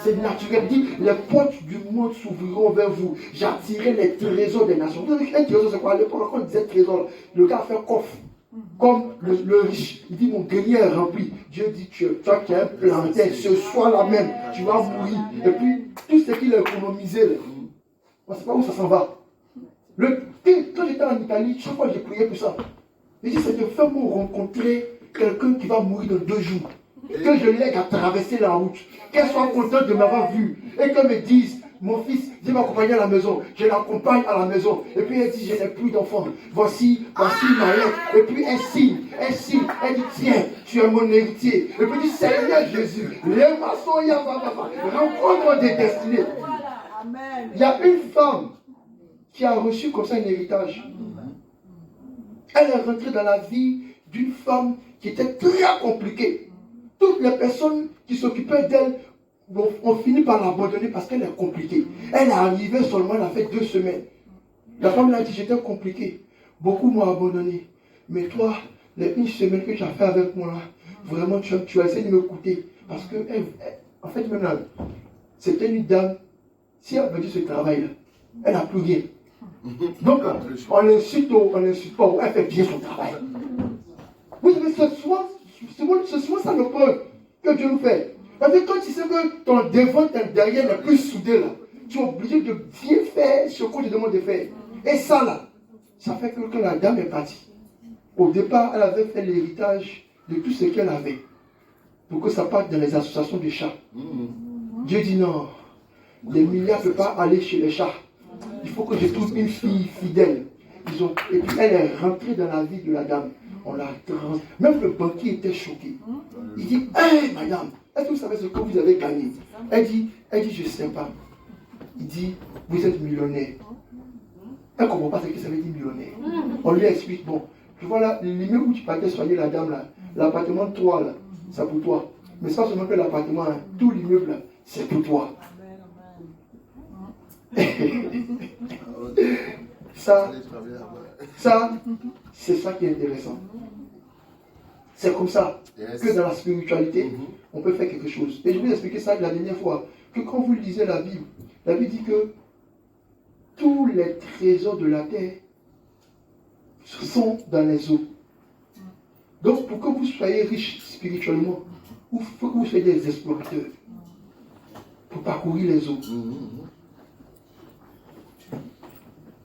C'est naturel. Il dit, les portes du monde s'ouvriront vers vous. J'attirerai les trésors des nations. Vous savez qu'un trésor, c'est quoi? À l'époque, quand on disait trésor, le gars a fait coffre. Comme le riche, il dit mon grenier est rempli. Dieu dit toi qui es un plantain, ce soir-là même, tu vas mourir. Et puis, tout ce qu'il a économisé, là, on ne sait pas où ça s'en va. Quand j'étais en Italie, chaque fois j'ai prié pour ça. J'ai dit, c'est de faire moi rencontrer quelqu'un qui va mourir dans 2 jours. Que je l'aide à traverser la route. Qu'elle soit contente de m'avoir vu. Et qu'elle me dise, mon fils, viens m'accompagner à la maison. Je l'accompagne à la maison. Et puis elle dit, je n'ai plus d'enfants. Voici ma lettre. Et puis elle signe. Elle dit, tiens, tu es mon héritier. Et puis elle dit, Seigneur Jésus, les maçons, rencontre des destinées. Il y a une femme qui a reçu comme ça un héritage. Elle est rentrée dans la vie d'une femme qui était très compliquée. Toutes les personnes qui s'occupaient d'elle ont fini par l'abandonner parce qu'elle est compliquée. Elle est arrivée seulement, elle a fait 2 semaines. La femme l'a dit, j'étais compliquée. Beaucoup m'ont abandonné. Mais toi, les 1 semaine que tu as fait avec moi, vraiment, tu as essayé de m'écouter. Parce que, en fait, maintenant, c'était une dame, si elle veut dire ce travail-là, elle n'a plus rien. Donc, on l'insulte pas, elle fait bien son travail. Oui, mais c'est souvent ça le preuve que Dieu nous fait. Parce que quand tu sais que ton devant, ton derrière n'est plus soudé là, tu es obligé de bien faire ce qu'on te demande de faire. Et ça là, ça fait que quand la dame est partie, au départ, elle avait fait l'héritage de tout ce qu'elle avait. Pour que ça parte dans les associations de chats. Dieu dit non, les milliards ne peuvent pas aller chez les chats. Il faut que je trouve une fille fidèle. Et puis elle est rentrée dans la vie de la dame. On l'a Même le banquier était choqué. Il dit, hey madame, est-ce que vous savez ce que vous avez gagné? Elle dit, je ne sais pas. Il dit, vous êtes millionnaire. Elle ne comprend pas ce que ça veut dire millionnaire. On lui explique, bon, tu vois là, l'immeuble où tu partais soigner la dame là, l'appartement 3 là, c'est pour toi. Mais c'est pas seulement que l'appartement, hein, tout l'immeuble là, c'est pour toi. Ça, c'est ça qui est intéressant. C'est comme ça que dans la spiritualité, on peut faire quelque chose. Et je vais expliquer ça la dernière fois, que quand vous lisez la Bible dit que tous les trésors de la terre sont dans les eaux. Donc pour que vous soyez riche spirituellement, il faut que vous soyez des explorateurs. parcourir les eaux.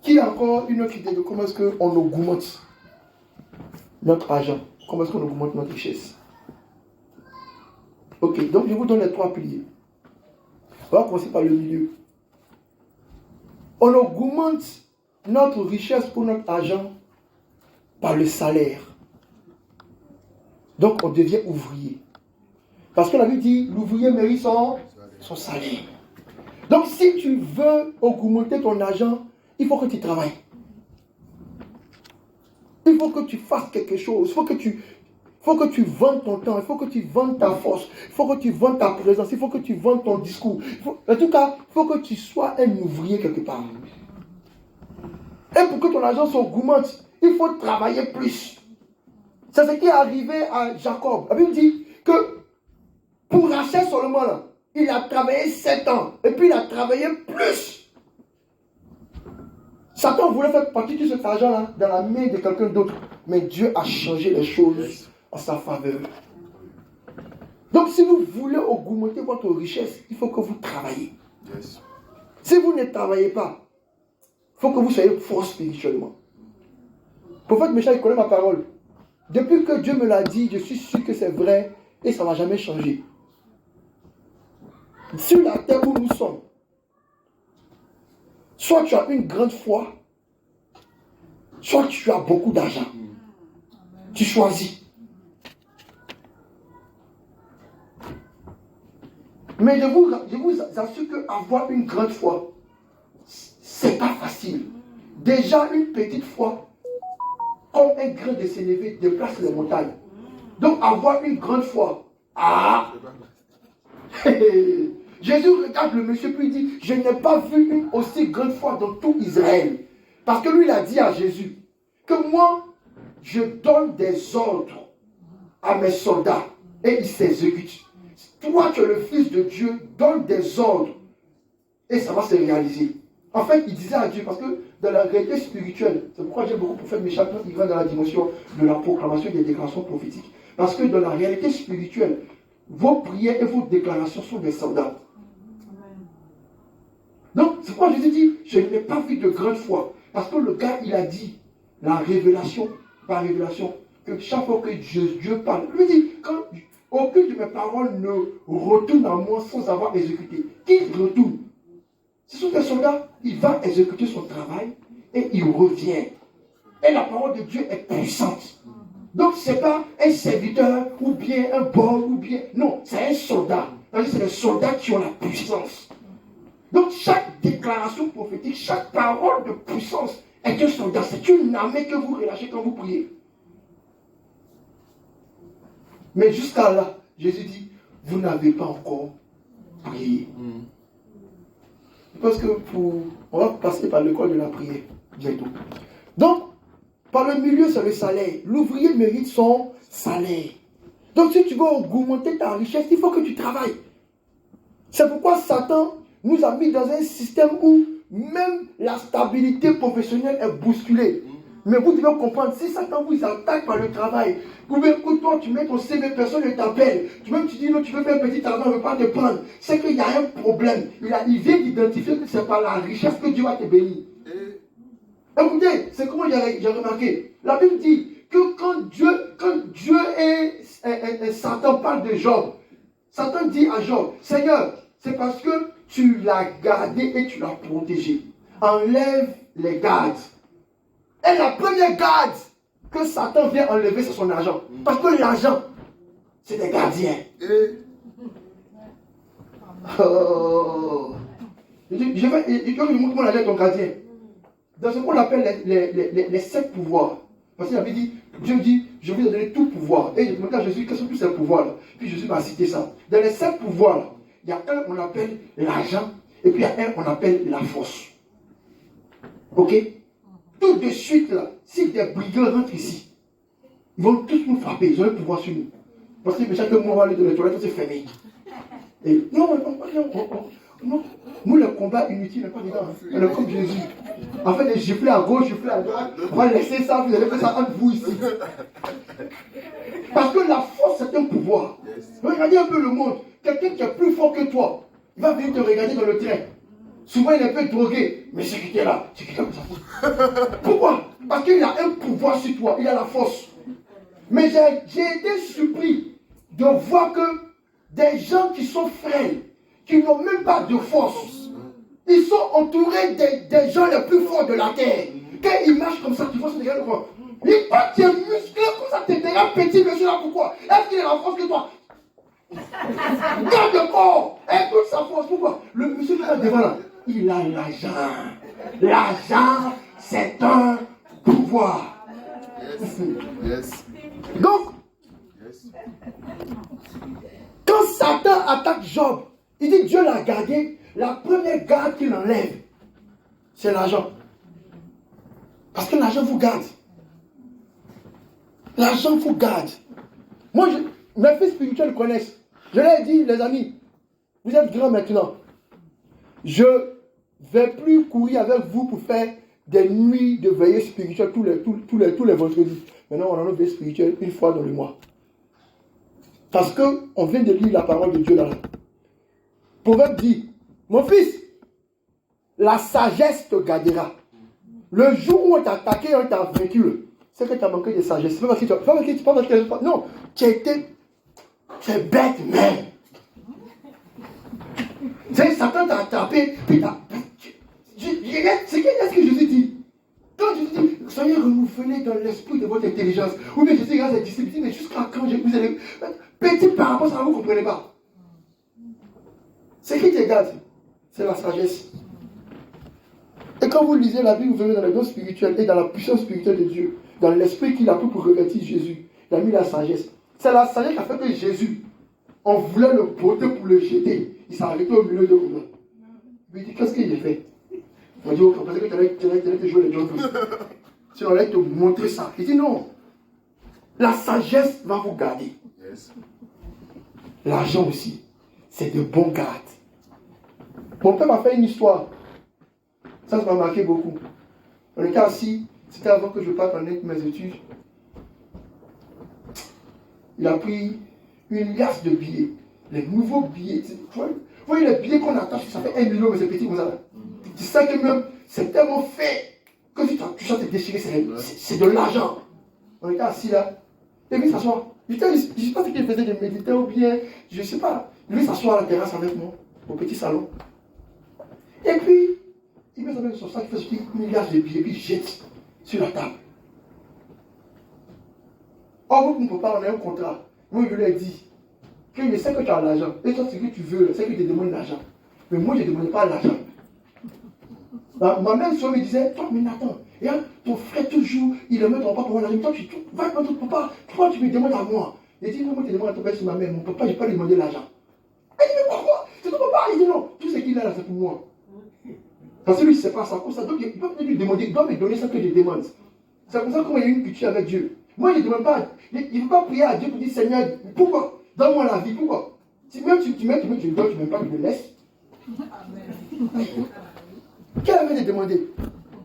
Qui a encore une autre idée de comment est-ce qu'on augmente notre argent? Comment est-ce qu'on augmente notre richesse? Ok, donc je vous donne les 3 piliers. On va commencer par le milieu. On augmente notre richesse pour notre argent par le salaire. Donc on devient ouvrier. Parce que la Bible dit, l'ouvrier mérite son salaire. Donc si tu veux augmenter ton argent, il faut que tu travailles. Il faut que tu fasses quelque chose. Il faut que tu vendes ton temps. Il faut que tu vendes ta force. Il faut que tu vendes ta présence. Il faut que tu vendes ton discours. En tout cas, il faut que tu sois un ouvrier quelque part. Et pour que ton argent s'augmente, il faut travailler plus. C'est ce qui est arrivé à Jacob. La Bible dit que pour Rachel seulement, là, il a travaillé 7 ans. Et puis il a travaillé plus. Satan voulait faire partie de cet argent-là dans la main de quelqu'un d'autre. Mais Dieu a changé les choses en sa faveur. Donc si vous voulez augmenter votre richesse, il faut que vous travaillez. Si vous ne travaillez pas, il faut que vous soyez fort spirituellement. Le prophète Michel, il connaît ma parole. Depuis que Dieu me l'a dit, je suis sûr que c'est vrai et ça ne va jamais changer. Sur la terre où nous sommes, soit tu as une grande foi, soit tu as beaucoup d'argent. Tu choisis. Mais je vous assure qu'avoir une grande foi, c'est pas facile. Déjà une petite foi, comme un grain de sénévé, déplace les montagnes. Donc avoir une grande foi, Jésus regarde le monsieur puis dit, je n'ai pas vu une aussi grande foi dans tout Israël. Parce que lui, il a dit à Jésus, que moi, je donne des ordres à mes soldats et ils s'exécutent. Toi, tu es le Fils de Dieu, donne des ordres et ça va se réaliser. En fait, il disait à Dieu, parce que dans la réalité spirituelle, c'est pourquoi j'aime beaucoup prophète Michel, il va dans la dimension de la proclamation des déclarations prophétiques. Parce que dans la réalité spirituelle, vos prières et vos déclarations sont des soldats. Donc, c'est pourquoi Jésus dit, je n'ai pas vu de grande foi. Parce que le gars, il a dit, la révélation, par révélation, que chaque fois que Dieu parle, lui dit, quand aucune de mes paroles ne retourne à moi sans avoir exécuté. Qui retourne? Ce sont des soldats, il va exécuter son travail et il revient. Et la parole de Dieu est puissante. Donc, ce n'est pas un serviteur ou bien un bon ou bien. Non, c'est un soldat. C'est les soldats qui ont la puissance. Donc, chaque déclaration prophétique, chaque parole de puissance est un soldat. C'est une armée que vous relâchez quand vous priez. Mais jusqu'à là, Jésus dit, vous n'avez pas encore prié. Parce que on va passer par l'école de la prière bientôt. Donc, par le milieu, c'est le salaire. L'ouvrier mérite son salaire. Donc, si tu veux augmenter ta richesse, il faut que tu travailles. C'est pourquoi Satan nous a mis dans un système où même la stabilité professionnelle est bousculée. Mais vous devez comprendre, si Satan vous attaque par le travail, ou bien que toi tu mets ton CV, personne ne t'appelle, tu dis non, tu veux faire un petit argent, on ne veut pas te prendre, c'est qu'il y a un problème. Il vient d'identifier que c'est par la richesse que Dieu va te bénir. Écoutez, c'est comment j'ai remarqué. La Bible dit que quand Dieu et Satan parlent de Job, Satan dit à Job, Seigneur, c'est parce que tu l'as gardé et tu l'as protégé. Enlève les gardes. Et la première garde que Satan vient enlever, c'est son argent. Parce que l'argent, c'est des gardiens. Je vais vous montrer comment aller ton gardien. Dans ce qu'on appelle les 7 pouvoirs. Parce qu'il avait dit, Dieu dit, je vais te donner tout pouvoir. Et je demande à Jésus, quels sont tous ces pouvoirs-là? Puis Jésus m'a cité ça. Dans les 7 pouvoirs, il y a un qu'on appelle l'argent, et puis il y a un qu'on appelle la force. Ok? Tout de suite, là, si des brigands rentrent ici, ils vont tous nous frapper, ils ont le pouvoir sur nous. Parce que chaque mois, on va aller dans les toilettes, c'est fermé. Et non, nous, le combat inutile n'est pas dedans. On est comme Jésus. En fait, les gifler à gauche, gifler à droite, on va laisser ça, vous allez faire ça entre vous ici. Parce que la force, c'est un pouvoir. Regardez un peu le monde. Quelqu'un qui est plus fort que toi, Il va venir te regarder dans le train. Souvent, il est un peu drogué. Mais c'est qui est là. C'est qui est là. Pourquoi? Parce qu'il a un pouvoir sur toi. Il a la force. Mais j'ai été surpris de voir que des gens qui sont frêles, qui n'ont même pas de force, ils sont entourés des gens les plus forts de la terre. Quand ils marchent comme ça, tu vois, c'est des gars de quoi? Et toi, tu es musclé comme ça, tu es déjà petit, monsieur là, pourquoi? Est-ce qu'il a la force que toi? Garde le corps, et toute sa force, pourquoi? Le monsieur qui est devant là, il a l'argent. L'argent, c'est un pouvoir. Yes. Donc, quand Satan attaque Job, il dit Dieu l'a gardé, la première garde qu'il enlève, c'est l'argent. Parce que l'argent vous garde. L'argent vous garde. Moi, mes fils spirituels connaissent. Je leur ai dit, les amis, vous êtes grands maintenant. Je ne vais plus courir avec vous pour faire des nuits de veillée spirituelle tous les vendredis. Maintenant, on a notre veillée spirituelle une fois dans le mois. Parce qu'on vient de lire la parole de Dieu là. Proverbe dit, mon fils, la sagesse te gardera. Le jour où on t'a attaqué, on t'a vaincu, c'est que tu as manqué de sagesse. C'est pas parce que tu as non, tu es bête, mais. C'est Satan t'a attrapé, puis t'as. C'est qu'est-ce que Jésus dit? Quand Jésus dit, soyez renouvelés dans l'esprit de votre intelligence. Ou bien Jésus regarde ses disciples, mais jusqu'à quand vous allez. Petit par rapport à ça, vous ne comprenez pas. C'est qui te garde? C'est la sagesse. Et quand vous lisez la Bible, vous venez dans les dons spirituels et dans la puissance spirituelle de Dieu, dans l'esprit qu'il a pris pour revêtir Jésus, il a mis la sagesse. C'est la sagesse qui a fait que Jésus, on voulait le porter pour le jeter. Il s'est arrêté au milieu de vous. Il dit, qu'est-ce qu'il a fait? On dit, on pensait que tu allais te jouer les jokes. Si on allait te montrer ça. Il dit, non. La sagesse va vous garder. Yes. L'argent aussi, c'est de bons gardes. Mon père m'a fait une histoire. Ça m'a marqué beaucoup. On était assis, c'était avant que je parte en mes études. Il a pris une liasse de billets, les nouveaux billets. Vous voyez les billets qu'on attache, ça fait 1 million, mais c'est petit comme ça. Tu sais que même, c'est tellement fait que si tu sens te déchirer, c'est de l'argent. On était assis là, il vient s'asseoir. Je ne sais pas ce qu'il faisait, de méditer ou bien, je ne sais pas. Il vient s'asseoir à la terrasse avec moi, au petit salon. Et puis, il met son sac, il fait sortir une liasse de billets, puis il jette sur la table. Or, vous ne pouvez pas, on a un contrat. Moi, je lui ai dit que je sais que tu as l'argent. Et toi, ce que tu veux, c'est que je te demande l'argent. Mais moi, je ne demande pas l'argent. Ma mère soeur me disait, toi, mais Nathan, ton frère toujours, il aime ton papa pour l'argent. Toi, tu vas pas ton papa, toi, tu me demandes à moi. Il dit, non, moi, je demande à ton père, c'est ma mère. Mon papa, je n'ai pas demandé l'argent. Elle dit, mais pourquoi? C'est ton papa. Il dit, non, tout ce qu'il a là, c'est pour moi. Parce que lui, c'est pas ça comme ça. Donc, il ne peut pas lui demander, il doit me donner ce que je demande. C'est comme ça qu'il y a une culture avec Dieu. Moi, je ne demande pas. Il ne faut pas prier à Dieu pour dire, Seigneur, pourquoi? Donne-moi la vie, pourquoi? Si même tu m'aimes, tu me donnes, tu m'aimes pas, tu me laisses. Quelle avait demandé?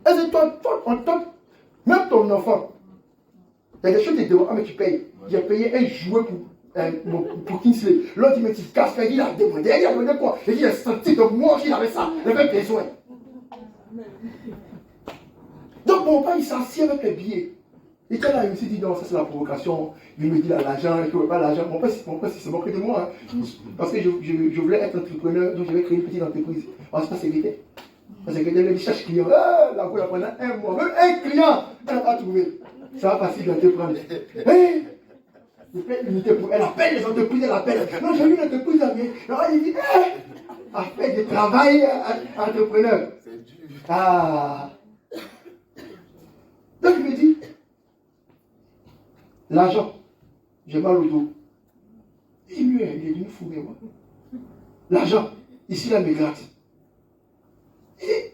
Est-ce que toi, même ton enfant, il y a des choses qui te demandent, ah mais tu payes. J'ai payé un jouet pour Kingsley. L'autre, il me dit, casse, il a demandé. Il a demandé quoi? Il dit, il a senti de moi qu'il avait ça. Il avait besoin. Donc mon père, il s'assied avec les billets. Et quand là, il me s'est dit, non, ça c'est la provocation. Il me dit là, l'argent, il ne veut pas l'argent. Mon père, c'est moqué de moi. Hein. Parce que je voulais être entrepreneur, donc je vais créer une petite entreprise. Alors, c'est pas sécurité. Parce que elle dit, cherche client. La boule, pendant un mois. Même un client, elle n'a pas trouvé. Ça va facile d'entreprendre. Hey, je fais une unité pour elle. Appelle les entreprises, elle appelle. Non, j'ai eu une entreprise à bien. Alors, elle dit, hey, elle fait du travail entrepreneur. Ah. Donc, il me dit, l'argent, j'ai mal au dos. Il est venu fourrer moi. L'argent, ici, là, me gratte.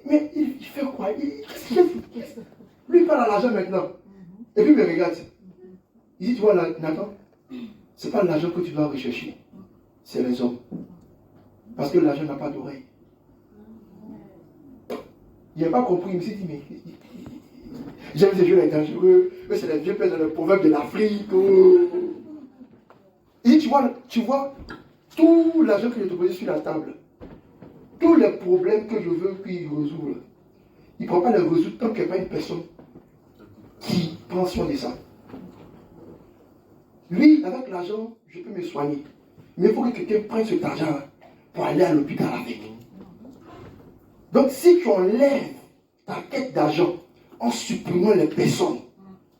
Mais il fait quoi? Lui, il parle à l'argent maintenant. Et puis, il me regarde. Il dit, tu vois, Nathan, ce n'est pas l'argent que tu dois rechercher. C'est les hommes. Parce que l'argent n'a pas d'oreille. Il n'a pas compris. Il me s'est dit, mais j'aime ces jeux dangereux. C'est les vieux pères dans le proverbe de l'Afrique. Il dit, tu vois, tout l'argent que je te posais sur la table, tous les problèmes que je veux qu'il résout, il ne pourra pas les résoudre tant qu'il n'y a pas une personne qui prend soin de ça. Lui, avec l'argent, je peux me soigner. Mais il faut que quelqu'un prenne cet argent pour aller à l'hôpital avec. Donc, si tu enlèves ta quête d'argent en supprimant les personnes,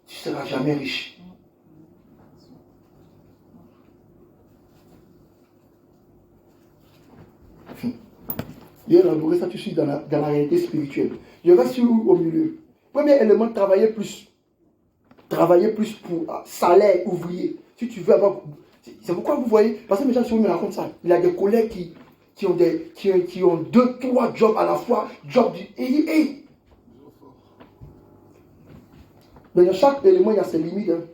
tu ne seras jamais riche. J'ai élaboré ça tout de suite dans la réalité spirituelle. Je reste au milieu. Premier élément, travailler plus. Travailler plus pour salaire ouvrier. Si tu veux avoir... C'est pourquoi vous voyez, parce que mes gens me racontent ça. Il y a des collègues qui ont 2, 3 jobs à la fois. Mais dans chaque élément, il y a ses limites. Hein.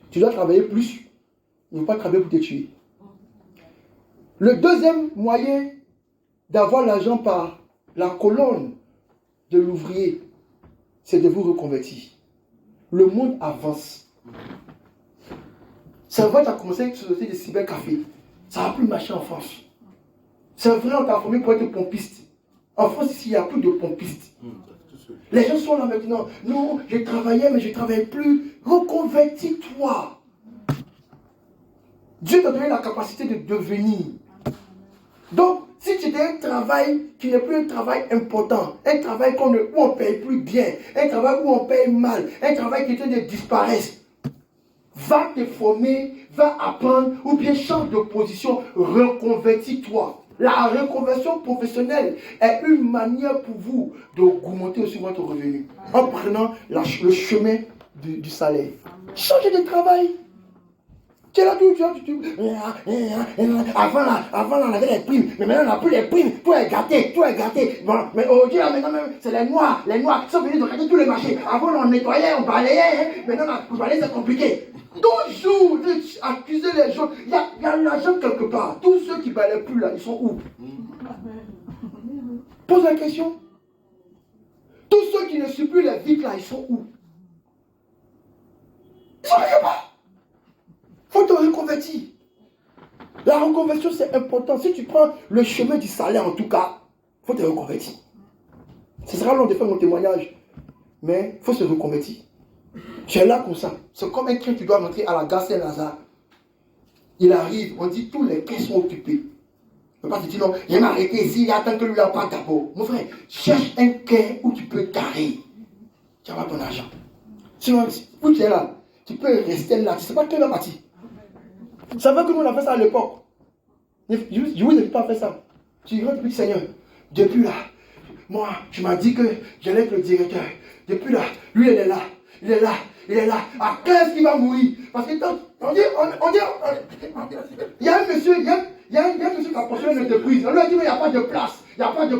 Tu dois travailler plus. Il ne faut pas travailler pour te tuer. Le deuxième moyen d'avoir l'argent par la colonne de l'ouvrier, c'est de vous reconvertir. Le monde avance. C'est vrai, tu as commencé avec une société de cybercafé. Ça n'a plus marché en France. C'est vrai, on t'a formé pour être pompiste. En France, ici, il n'y a plus de pompistes. Les gens sont là maintenant. Non, je travaillais, mais je ne travaille plus. Reconvertis-toi. Dieu t'a donné la capacité de devenir. Donc, si tu as un travail qui n'est plus un travail important, un travail où on ne paye plus bien, un travail où on paye mal, un travail qui est en train de disparaître, va te former, va apprendre, ou bien change de position, reconvertis-toi. La reconversion professionnelle est une manière pour vous d'augmenter aussi votre revenu, en prenant le chemin du salaire. Changez de travail. Tu es là tout, avant on avait les primes, mais maintenant on n'a plus les primes, tout est gâté. Bon, mais aujourd'hui, maintenant c'est les noirs qui sont venus de gâter tous les marchés. Avant on nettoyait, on balayait, maintenant pour balayer c'est compliqué. Toujours accuser les gens, il y a l'argent quelque part. Tous ceux qui ne balayent plus là, ils sont où? Pose la question. Tous ceux qui ne suivent plus les vitres là, ils sont où? Ils sont quelque part. Il faut te reconvertir. La reconversion, c'est important. Si tu prends le chemin du salaire, en tout cas, il faut te reconvertir. Ce sera long de faire mon témoignage, mais il faut se reconvertir. Tu es là comme ça. C'est comme un train qui doit rentrer à la gare Saint-Lazare. Il arrive, on dit tous les quais sont occupés. Je ne peux pas te dire non, il va m'arrêter ici, il attend que lui n'a pas d'abord. Mon frère, cherche un quai où tu peux garer. Tu vas ton argent. Sinon, où tu es là, tu peux rester là. Tu ne sais pas qui va partir. Vous savez que nous on a fait ça à l'époque. Je vous ai pas fait ça. Tu rentres plus Seigneur. Depuis là, moi, tu m'as dit que j'allais être le directeur. Depuis là, lui il est là. Il est là. À 15 qui va mourir. Parce que on dit, il y a un monsieur, il y a un monsieur qui a construit une entreprise. On lui a dit, mais il n'y a pas de place. Il n'y a pas de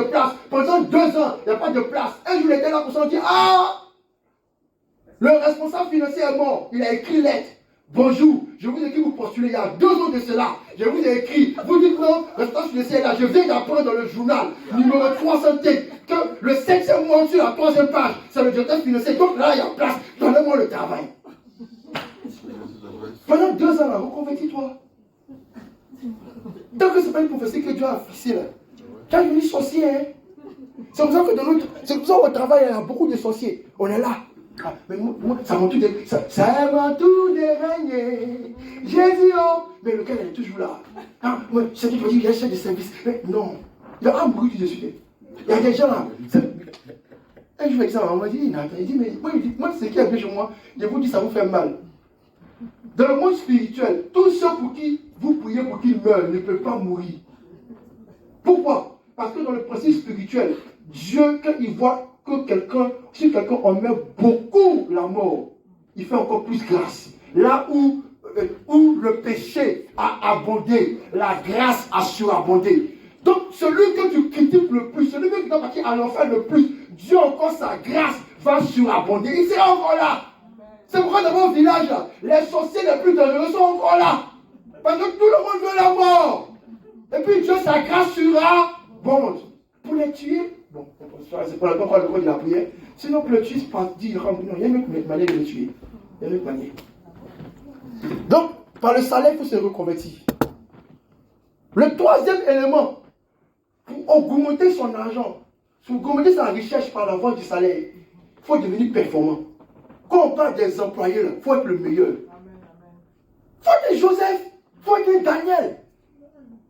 place. Pendant 2 ans, il n'y a pas de place. Un jour, il était là pour s'en dire, le responsable financier est mort. Il a écrit lettre. Bonjour, je vous ai écrit vous postuler il y a 2 ans de cela. Je vous ai écrit, vous dites non, responsable financier est là. Je viens d'apprendre dans le journal, numéro 307, que le 7e mois sur la 3e page, c'est le directeur financier. Donc là, il y a place. Donnez-moi le travail. Pendant 2 ans, là, reconvertis-toi. Tant que ce n'est pas une prophétie que Dieu a fixée là. Tu as devenu sorcier, hein. C'est pour ça qu'au travail, il y a beaucoup de sorciers. On est là. Mais moi, ça m'a tout dérégné. Jésus, oh. Mais le gars, il est toujours là. Moi, c'est qui peut dire qu'il est chef de service. Mais non. Il a un bruit du dessus. Il y a des gens là. Un jour, exemple, on m'a dit, il dit, mais moi, c'est qui est bien chez moi. Je vous dis, ça vous fait mal. Dans le monde spirituel, tous ceux pour qui vous priez pour qu'ils meurent ne peuvent pas mourir. Pourquoi? Parce que dans le principe spirituel, Dieu, quand il voit que si quelqu'un en met beaucoup la mort, il fait encore plus grâce. Là où le péché a abondé, la grâce a surabondé. Donc celui que tu critiques le plus, celui que tu dois partir à l'enfer le plus, Dieu encore sa grâce va surabonder. Il sera encore là. C'est pourquoi dans mon village, là, les sorciers les plus dangereux sont encore là. Parce que tout le monde veut la mort. Et puis Dieu, sa grâce surabonde. Pour les tuer, bon, c'est pas la peine de la prière. Sinon, pour le tuer, c'est pas dire, non, il y a une autre manière de le tuer. Il y a une autre manière. Donc, par le salaire, il faut se reconvertir. Le 3e élément pour augmenter son argent, pour augmenter sa richesse par la voie du salaire, il faut devenir performant. Quand on parle des employés, il faut être le meilleur. Il faut être Joseph, il faut être Daniel.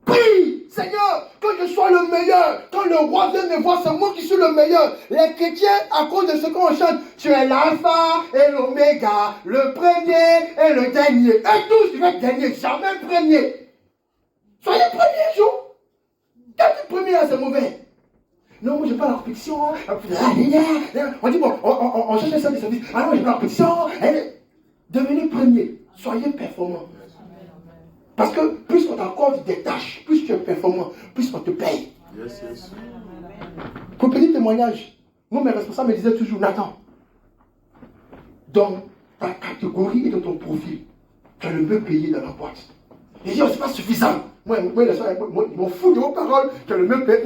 Prie, Seigneur, que je sois le meilleur. Quand le roi vient me voir, c'est moi qui suis le meilleur. Les chrétiens, à cause de ce qu'on chante, tu es l'alpha et l'oméga, le premier et le dernier. Et tous, tu vas être dernier, jamais premier. Soyez premier un jour. Quand tu es premier là, c'est mauvais. Non, moi j'ai pas la répétition. On dit bon, on cherche ça des services. Ah non, j'ai pas la répétition. Devenez premier. Soyez performant. Parce que plus on t'accorde des tâches, plus tu es performant, plus on te paye. Yes, yes. Pour petit témoignage, moi mes responsables me disaient toujours, Nathan, dans ta catégorie et dans ton profil, tu es le mieux payé dans la boîte. Ils disent, oh, c'est pas suffisant. Moi, ils m'en foutent de vos paroles, tu es le mieux payé.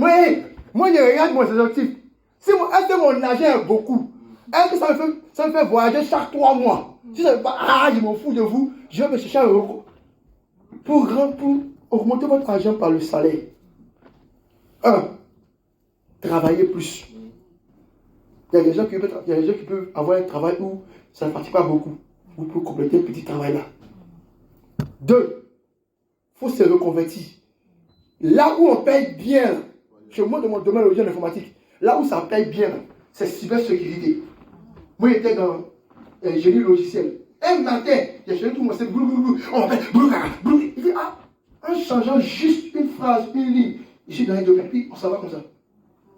Moi, je regarde mon objectif. Si est-ce que mon argent est beaucoup? Est-ce que ça me fait voyager chaque 3 mois? Si ça ne veut pas, je m'en fous de vous, je vais me chercher un euro. Pour augmenter votre argent par le salaire. 1. Travailler plus. Il y a des gens qui peuvent avoir un travail où ça ne fatigue pas beaucoup. Vous pouvez compléter un petit travail là. 2. Il faut se reconvertir. Là où on paye bien, chez moi dans mon domaine de l'informatique, là où ça paye bien, c'est cybersécurité. Moi j'étais dans génie logiciel. Un matin, j'ai changé tout mon CV, on m'appelle il dit, en changeant juste une phrase, une ligne, je suis dans un domaine, puis on s'en va comme ça.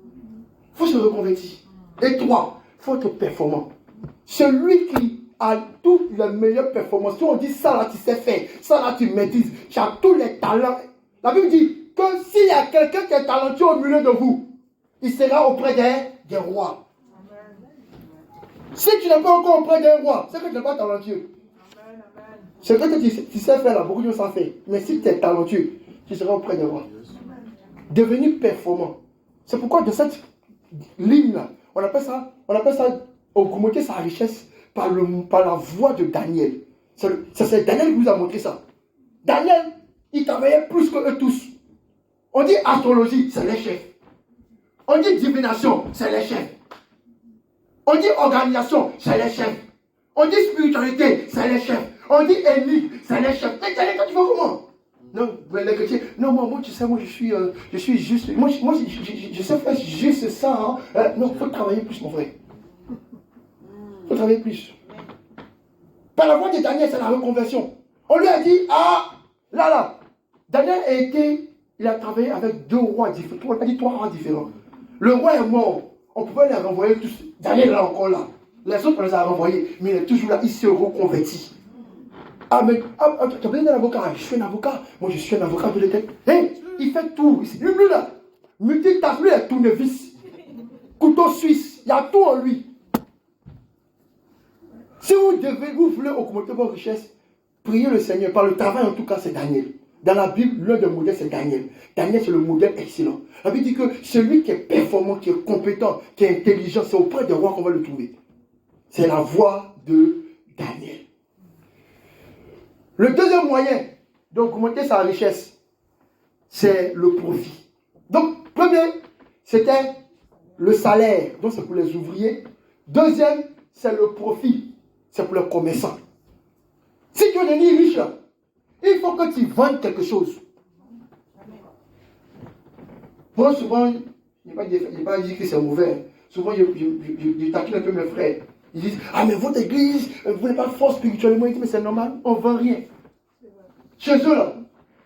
Il faut se reconvertir. Et 3, il faut être performant. Celui qui a toutes les meilleures performances, si on dit ça là tu sais faire, ça là tu maîtrises, tu as tous les talents. La Bible dit que s'il y a quelqu'un qui est talentueux au milieu de vous, il sera auprès des rois. Si tu n'es pas encore auprès d'un roi, c'est que tu n'es pas talentueux. C'est que tu sais faire là, beaucoup de gens savent faire. Mais si tu es talentueux, tu seras auprès d'un roi. Devenir performant. C'est pourquoi de cette ligne-là, on appelle ça augmenter sa richesse par la voie de Daniel. C'est Daniel qui vous a montré ça. Daniel, il travaillait plus que eux tous. On dit astrologie, c'est les chefs. On dit divination, c'est les chefs. On dit organisation, c'est les chefs. On dit spiritualité, c'est les chefs. On dit énigme, c'est les chefs. Mais quand tu fais comment? Non, les chrétiens, non, moi, tu sais, moi, je suis juste. Moi, je sais faire juste ça. Hein. Non, il faut travailler plus, mon frère. Il faut travailler plus. Par la voie de Daniel, c'est la reconversion. On lui a dit, là. Daniel il a travaillé avec 2 rois différents. On a dit 3 rois différents. Le roi est mort. On pouvait les renvoyer tous. Daniel est encore là. Les autres, on les a renvoyés. Mais il est toujours là. Il se reconvertit. Tu as besoin d'un avocat. Je suis un avocat. Moi, je suis un avocat de l'éthique. Il fait tout. Lui, là. Multitâche. Lui, il est tournevis. Couteau suisse. Il y a tout en lui. Si vous voulez augmenter vos richesses, priez le Seigneur. Par le travail, en tout cas, c'est Daniel. Dans la Bible, l'un des modèles, c'est Daniel. Daniel, c'est le modèle excellent. La Bible dit que celui qui est performant, qui est compétent, qui est intelligent, c'est auprès des rois qu'on va le trouver. C'est la voie de Daniel. Le deuxième moyen d'augmenter sa richesse, c'est le profit. Donc, premier, c'était le salaire. Donc, c'est pour les ouvriers. Deuxième, c'est le profit. C'est pour les commerçants. Si tu veux devenir riche, là, il faut que tu vendes quelque chose. Moi, souvent, je n'ai pas dit que c'est mauvais. Souvent, je taquine un peu mes frères. Ils disent, mais votre église, vous n'êtes pas fort spirituellement. Ils disent, mais c'est normal, on ne vend rien. Chez eux, là,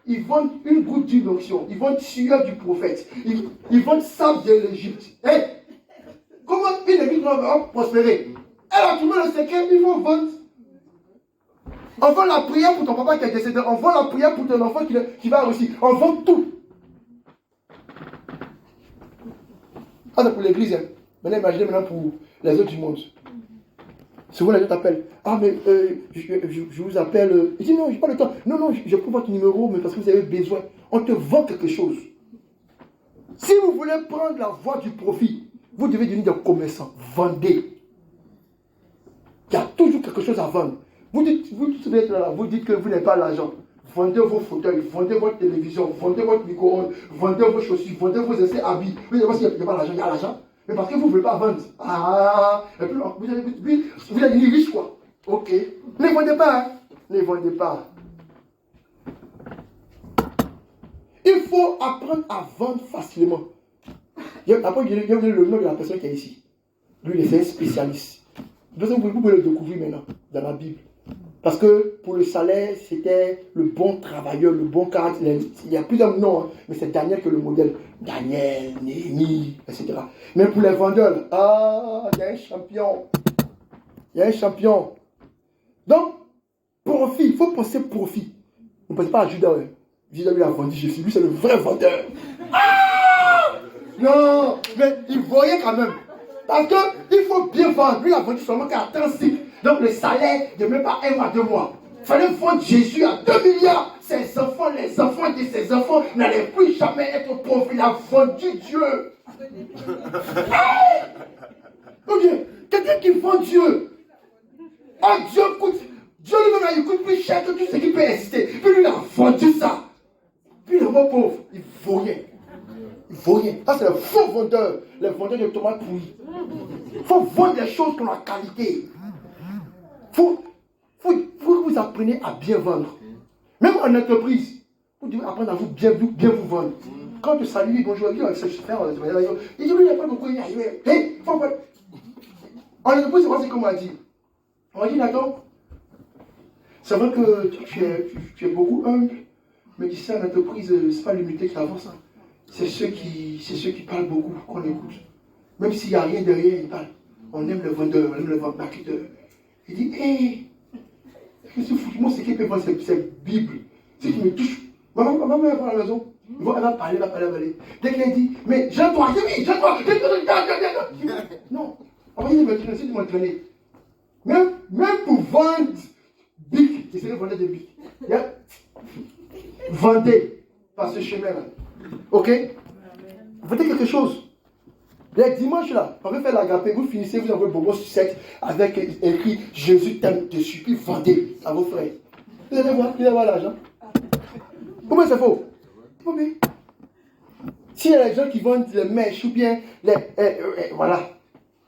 ils vendent une goutte d'huile d'onction. Ils vendent sueur du prophète. Ils vendent sable de l'Égypte. Comment une église va prospérer? Elle a trouvé le secret, il faut vendre. On vend la prière pour ton papa qui est décédé. On vend la prière pour ton enfant qui va réussir. On vend tout. C'est pour l'église. Maintenant, imaginez pour les autres du monde. Souvent, les gens t'appellent. Mais je vous appelle. Je dis non, je n'ai pas le temps. Non, je prends votre numéro, mais parce que vous avez besoin. On te vend quelque chose. Si vous voulez prendre la voie du profit, vous devez devenir des commerçants. Vendez. Il y a toujours quelque chose à vendre. Vous dites que vous n'avez pas l'argent. vendez vos fauteuils, vendez votre télévision, vendez votre micro-ondes, vendez vos chaussures, vendez vos essais habits. Vous savez pas s'il n'y a pas l'argent, il y a l'argent. Mais parce que vous ne voulez pas vendre. Ah, et puis vous êtes riche quoi. Ok. Ne vendez pas, hein. Ne vendez pas. Il faut apprendre à vendre facilement. Après, il y a le nom de la personne qui est ici. Lui, il est un spécialiste. Vous pouvez le découvrir maintenant dans la Bible. Parce que pour le salaire, c'était le bon travailleur, le bon caractère. Il y a plusieurs noms, hein, mais c'est Daniel qui est le modèle. Daniel, Néhémie, etc. Mais pour les vendeurs, il y a un champion. Il y a un champion. Donc, profit, il faut penser profit. Ne pensez pas à Judas. Hein. Judas lui a vendu Jésus, lui c'est le vrai vendeur. Non, mais il voyait quand même. Parce qu'il faut bien vendre. Lui, il a vendu seulement qu'à 30 cycles. Donc le salaire de même pas 1 mois, 2 mois. Il fallait vendre Jésus à 2 milliards. Ses enfants, les enfants de ses enfants n'allaient plus jamais être pauvres. Il a vendu Dieu. Ou bien, quelqu'un qui vend Dieu. Oh, Dieu coûte. Dieu lui-même, il coûte plus cher que tout ce qui peut exister. Puis lui, il a vendu ça. Puis le mot pauvre, il vaut rien. Il vaut rien. Ça, c'est le faux vendeur. Les vendeurs de tomates pourries. Il faut vendre des choses pour la qualité. Il faut que vous appreniez à bien vendre. Même en entreprise, vous devez apprendre à bien vous vendre. Quand tu salues, bonjour, il dit, il dit, lui, il n'y a pas beaucoup à y arriver. Hey, faut pas. En entreprise, c'est comme on a dit. On a dit, d'accord, c'est vrai que tu es beaucoup humble, mais tu sais, en entreprise, ce n'est pas l'humilité qui avance. Hein. C'est ceux qui parlent beaucoup qu'on écoute. Même s'il n'y a rien derrière, ils parlent. On aime le vendeur, on aime le marketeur. Il dit, hé, moi, ce qui peut voir, c'est Bible. Ce qui me touche. Maman va voir à la maison. Elle va parler. Dès qu'elle dit, mais j'entends, non. On va dire, essayer de m'entraîner. Même pour vendre Bic, essayez de vendre des Bic. Yeah? Vendez par ce chemin-là. Ok? Vendez quelque chose. Les dimanches là, on veut faire l'agapé, vous finissez, vous envoyez bonbon sucette avec écrit Jésus t'aime dessus, puis vendez à vos frères. Vous allez voir l'argent. Comment c'est faux? Oui. S'il y a des gens qui vendent les mèches ou bien voilà.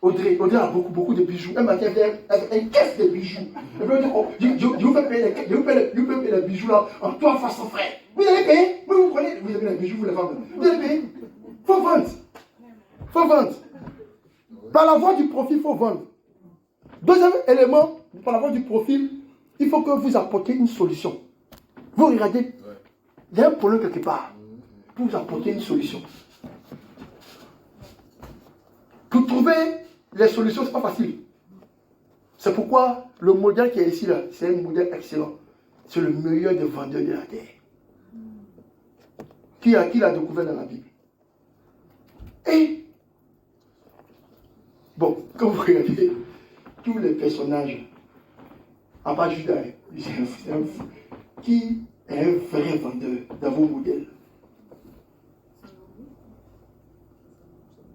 Audrey a beaucoup de bijoux. Un matin, elle a une caisse de bijoux. Je vous fais payer les bijoux là en 3 fois sans frais. Vous allez payer? Vous prenez, vous avez les bijoux, vous les vendez. Vous allez payer? Faut vendre. Par la voie du profit, il faut vendre. Deuxième élément, par la voie du profil, il faut que vous apportiez une solution. Vous regardez, il y a un problème quelque part. Pour vous apporter une solution. Pour trouver les solutions, ce n'est pas facile. C'est pourquoi le modèle qui est ici, là, c'est un modèle excellent. C'est le meilleur des vendeurs de la terre. Qui l'a découvert dans la Bible? Et bon, quand vous regardez tous les personnages, à part Judas, c'est un fou, qui est un vrai vendeur dans vos modèles?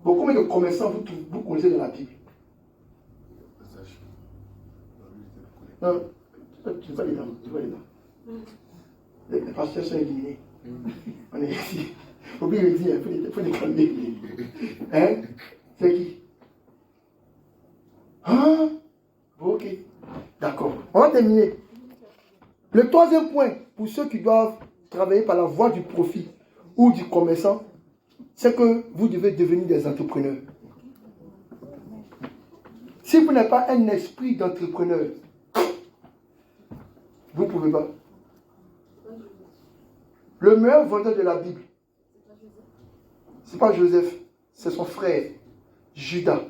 Bon, combien de commerçants vous connaissez dans la Bible? Non, tu ne vas pas dedans. Les pasteurs sont éliminés. On est ici. Il faut bien le dire, il faut les calmer. Hein? C'est qui? Ah, ok. D'accord. On va terminer. Le troisième point, pour ceux qui doivent travailler par la voie du profit ou du commerçant, c'est que vous devez devenir des entrepreneurs. Si vous n'avez pas un esprit d'entrepreneur, vous ne pouvez pas. Le meilleur vendeur de la Bible, ce n'est pas Joseph, c'est son frère, Judas.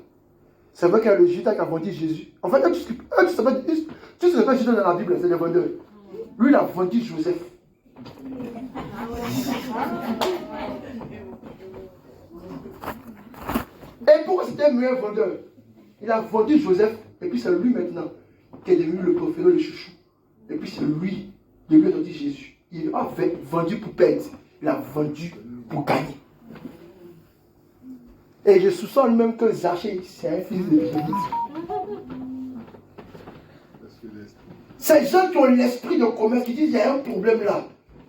C'est vrai qu'il y a le Judas qui a vendu Jésus. En fait, tu ne sais pas Judas dans la Bible, c'est le vendeur. Lui, il a vendu Joseph. Et pourquoi c'était un meilleur vendeur? Il a vendu Joseph, et puis c'est lui maintenant qui est devenu le préféré, le chouchou. Et puis c'est lui qui lui a vendu Jésus. Il a vendu pour perdre, il a vendu pour gagner. Et je soupçonne même que Zachée, c'est un fils de Jésus. Ces gens qui ont l'esprit de commerce, qui disent il y a un problème là.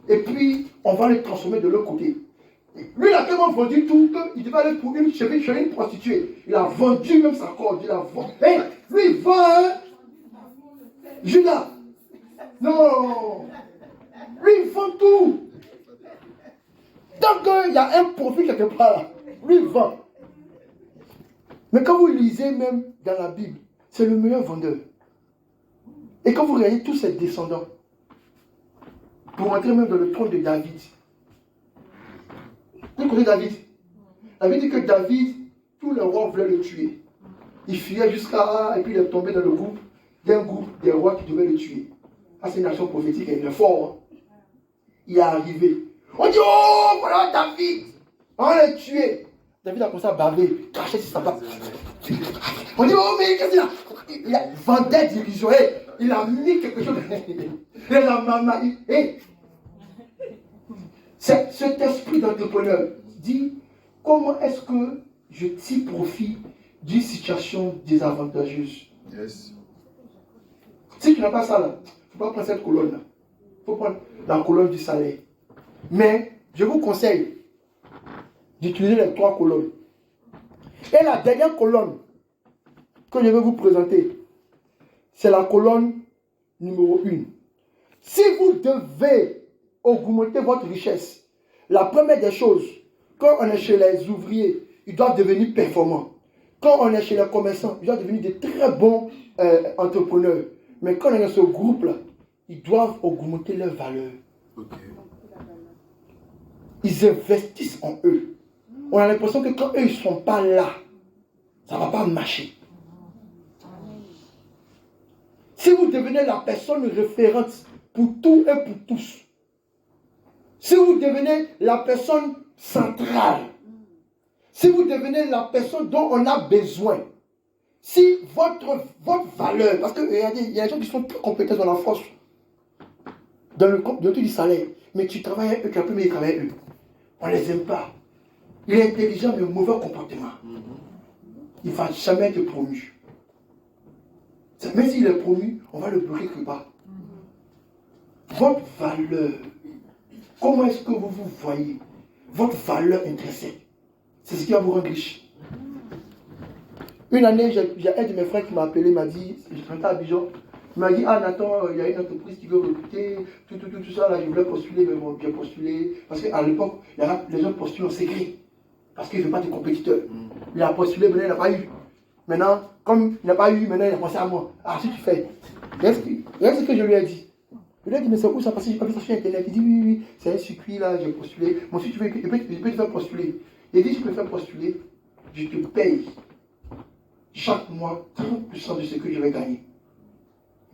Et puis, on va le transformer de l'autre côté. Lui, il a tellement vendu tout qu'il devait aller pour chez une prostituée. Il a vendu même sa corde. Il a vendu. Hey, lui, il vend, hein? Judas. Non. Lui, il vend tout. Donc, il y a un profit quelque part là. Lui, il vend. Mais quand vous lisez même dans la Bible, c'est le meilleur vendeur. Et quand vous regardez tous ses descendants, pour entrer même dans le trône de David, vous connaissez David? David dit que David, tous les rois voulaient le tuer. Il fuyait jusqu'à... Et puis il est tombé dans le groupe d'un groupe des rois qui devaient le tuer. Ah, c'est une action prophétique, il est fort. Hein? Il est arrivé. On dit, oh, voilà David. On l'a tué. David a commencé à baver, cracher sur sa barbe. On dit, oh, mais qu'est-ce qu'il a? Il a vendé dirigeant. Il a mis quelque chose. Il a maman. Cet esprit d'entrepreneur dit, comment est-ce que je tire profit d'une situation désavantageuse? Yes. Si tu n'as pas ça là, il ne faut pas prendre cette colonne là. Il faut prendre la colonne du salaire. Mais je vous conseille d'utiliser les 3 colonnes. Et la dernière colonne que je vais vous présenter, c'est la colonne numéro 1. Si vous devez augmenter votre richesse, la première des choses, quand on est chez les ouvriers, ils doivent devenir performants. Quand on est chez les commerçants, ils doivent devenir de très bons entrepreneurs. Mais quand on est dans ce groupe-là, ils doivent augmenter leur valeur. Okay. Ils investissent en eux. On a l'impression que quand eux, ils ne sont pas là, ça ne va pas marcher. Si vous devenez la personne référente pour tout et pour tous, si vous devenez la personne centrale, si vous devenez la personne dont on a besoin, si votre valeur, parce que regardez, il y a des gens qui sont très compétents dans la force, dans le truc du salaire, mais tu travailles avec eux, tu as plus travailler avec eux. On ne les aime pas. Il est intelligent, mais mauvais comportement. Il ne va jamais être promu. Même s'il est promu, on va le bloquer quelque part. Votre valeur, comment est-ce que vous vous voyez? Votre valeur intrinsèque, c'est ce qui va vous rendre riche. Une année, j'ai un de mes frères qui m'a appelé, m'a dit, je rentre à Abidjan, il m'a dit, ah Nathan, il y a une entreprise qui veut recruter, tout ça, là, je voulais postuler, mais bon, j'ai postulé. Parce qu'à l'époque, les gens postulent en secret. Parce qu'il ne veut pas de compétiteurs. Il a postulé, mais il n'a pas eu. Maintenant, comme il n'a pas eu, maintenant il a pensé à moi. Ah, si tu fais. Regarde ce que je lui ai dit. Je lui ai dit, mais c'est où ça? Parce que j'ai pas vu ça sur Internet. Il dit, oui, c'est un circuit là, j'ai postulé. Moi, si tu veux, je peux te faire postuler. Il dit, je peux te faire postuler, je te paye chaque mois 30% de ce que je vais gagner.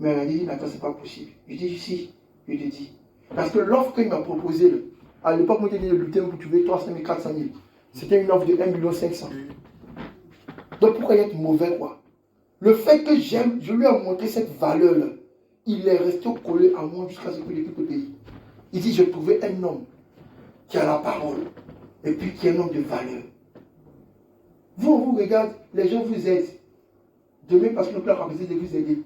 Mais elle a dit, Nathan, c'est pas possible. Je dis, si, je te dis. Parce que l'offre qu'il m'a proposée, à l'époque, moi, j'ai dit de lutter pour trouver 300 000, 400 000. C'était une offre de 1 500 000. Donc pourquoi être mauvais, quoi? Le fait que j'aime, je lui ai montré cette valeur-là. Il est resté collé à moi jusqu'à ce que je quitte le pays. Il dit, j'ai trouvé un homme qui a la parole et puis qui est un homme de valeur. Vous, on vous regarde, les gens vous aident. Demain, parce que nous avons besoin de vous aider.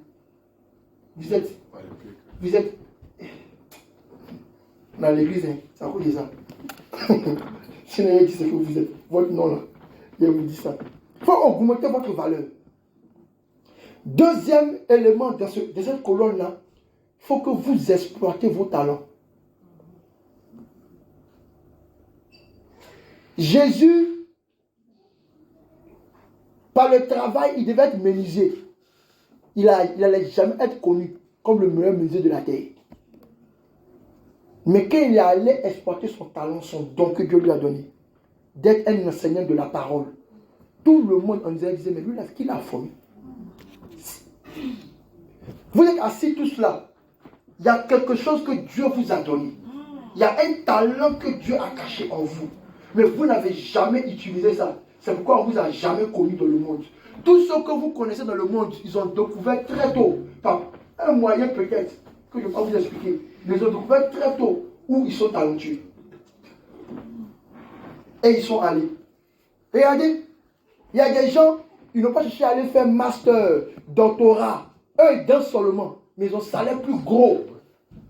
Vous êtes dans l'église, hein, ça coûte des ans. Si vous dit ce que vous êtes, votre nom là, je vous dis ça. Il faut augmenter votre valeur. Deuxième élément de cette colonne-là, il faut que vous exploitez vos talents. Jésus, par le travail, il devait être menuisier. Il n'allait jamais être connu comme le meilleur menuisier de la terre. Mais quand il allait exploiter son talent, son don que Dieu lui a donné, d'être un enseignant de la parole, tout le monde en Israël disait, mais lui, là, ce qu'il a formé. Vous êtes assis tous là. Il y a quelque chose que Dieu vous a donné. Il y a un talent que Dieu a caché en vous. Mais vous n'avez jamais utilisé ça. C'est pourquoi on ne vous a jamais connu dans le monde. Tous ceux que vous connaissez dans le monde, ils ont découvert très tôt, par un moyen peut-être, que je ne vais pas vous expliquer, mais ils ont découvert très tôt où ils sont talentueux. Et ils sont allés. Regardez, il y a des gens, ils n'ont pas cherché à aller faire master, doctorat. Eux, ils dansent seulement. mais ils ont un salaire plus gros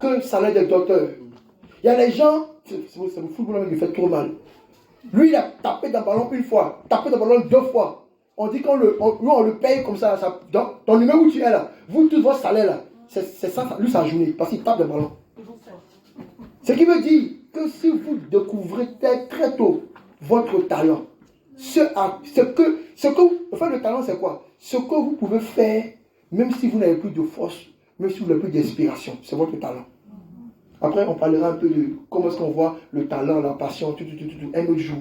que le salaire des docteurs. Il y a des gens, c'est le football qui fait trop mal. Lui, il a tapé dans le ballon une fois, tapé dans le ballon 2 fois. On dit qu'on le paye comme ça. Dans ton numéro où tu es là, vous tous votre salaire là, c'est ça, lui sa journée, parce qu'il tape dans le ballon. Ce qui veut dire que si vous découvrez très tôt votre talent, le talent c'est quoi? Ce que vous pouvez faire, même si vous n'avez plus de force, même si vous n'avez plus d'inspiration, c'est votre talent. Après, on parlera un peu de comment est-ce qu'on voit le talent, la passion, un autre jour.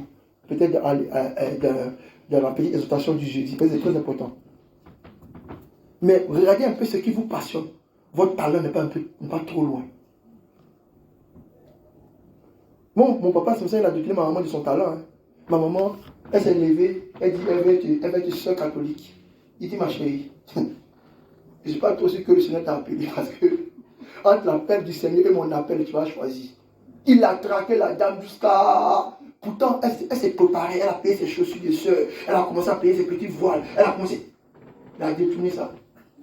Peut-être dans la petite exhortation du jeudi, parce que c'est très important. Mais regardez un peu ce qui vous passionne. Votre talent n'est pas trop loin. Mon papa, c'est comme ça, il a déclaré ma maman de son talent. Hein. Ma maman, elle s'est levée, elle dit, elle va être sœur catholique. Il dit, ma chérie, je ne suis pas trop sûr que le Seigneur t'a appelé, parce que entre l'appel du Seigneur et mon appel, tu vas choisir. Il a traqué la dame jusqu'à... Pourtant, elle s'est préparée, elle a payé ses chaussures de sœur, elle a commencé à payer ses petits voiles, elle a commencé... Elle a détourné ça.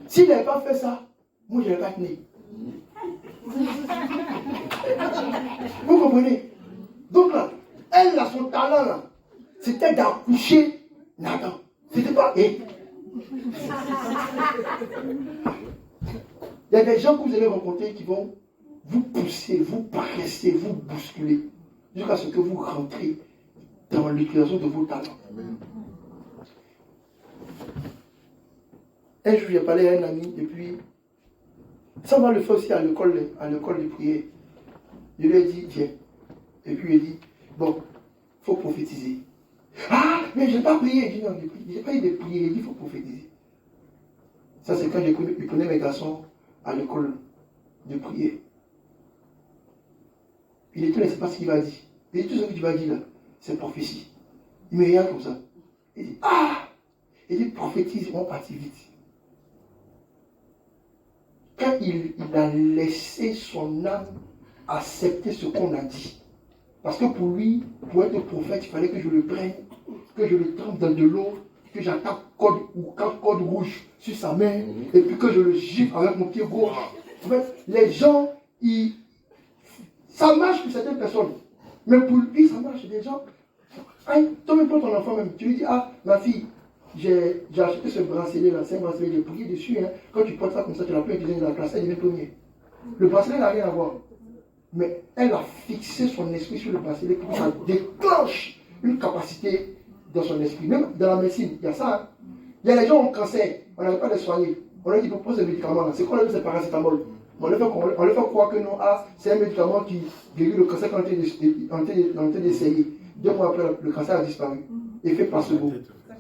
S'il n'avait pas fait ça, moi je n'aurais pas tenu. Vous comprenez? Donc là, elle a son talent là. C'était d'accoucher Nathan. C'était pas... Il y a des gens que vous allez rencontrer qui vont vous pousser, vous presser, vous bousculer, jusqu'à ce que vous rentrez dans l'utilisation de vos talents. Un jour, j'ai parlé à un ami, et puis, ça va le faire aussi à l'école de prière. Je lui ai dit, viens. Et puis, il a dit, bon, il faut prophétiser. Ah, mais je n'ai pas prié. Il dit, non, je n'ai pas eu de prière. Il dit, il faut prophétiser. Ça, c'est quand je prenais mes garçons à l'école de prière. Il était là, il ne sait pas ce qu'il va dire. Il dit, tout ce que tu vas dire là, c'est prophétie. Il me regarde comme ça. Il dit, ah! Il dit, prophétise, on partit vite. Quand il a laissé son âme accepter ce qu'on a dit. Parce que pour lui, pour être prophète, il fallait que je le prenne, que je le trempe dans de l'eau, que j'attaque quatre cordes rouges sur sa main, et puis que je le gifle avec mon pied gauche. En fait, les gens, ça marche pour certaines personnes. Mais pour lui, ça marche. Des gens, toi-même pour ton enfant même, tu lui dis, ah, ma fille, j'ai acheté ce bracelet-là, c'est un bracelet, j'ai prié dessus. Hein. Quand tu portes ça comme ça, tu l'as pu utiliser dans la classe, elle devient première. Le bracelet n'a rien à voir. Mais elle a fixé son esprit sur le bracelet pour que ça déclenche une capacité dans son esprit. Même dans la médecine, il y a ça. Hein. Il y a les gens qui ont cancer, on n'arrive pas à les soigner. On leur dit, propose ce médicament-là. C'est quoi, c'est paracétamol. On leur fait croire que non, c'est un médicament qui guérit le cancer quand on était d'essayer. 2 mois après, le cancer a disparu. Effet placebo.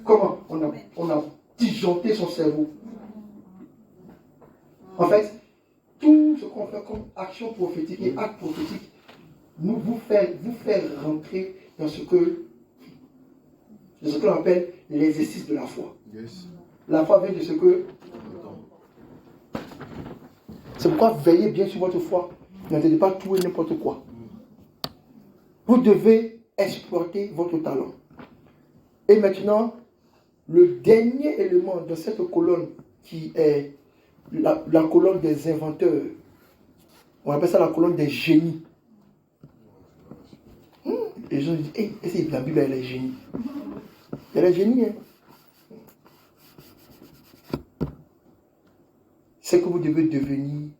Comment on a disjoncté son cerveau. En fait, tout ce qu'on fait comme action prophétique et acte prophétique vous fait rentrer dans ce que l'on appelle l'exercice de la foi. Yes. La foi vient de ce que... C'est pourquoi veillez bien sur votre foi. N'entendez pas tout et n'importe quoi. Vous devez exploiter votre talent. Et maintenant, le dernier élément de cette colonne qui est la colonne des inventeurs, on appelle ça la colonne des génies. Les gens disent, est-ce que la Bible elle est génie? Elle est génie, hein? C'est que vous devez devenir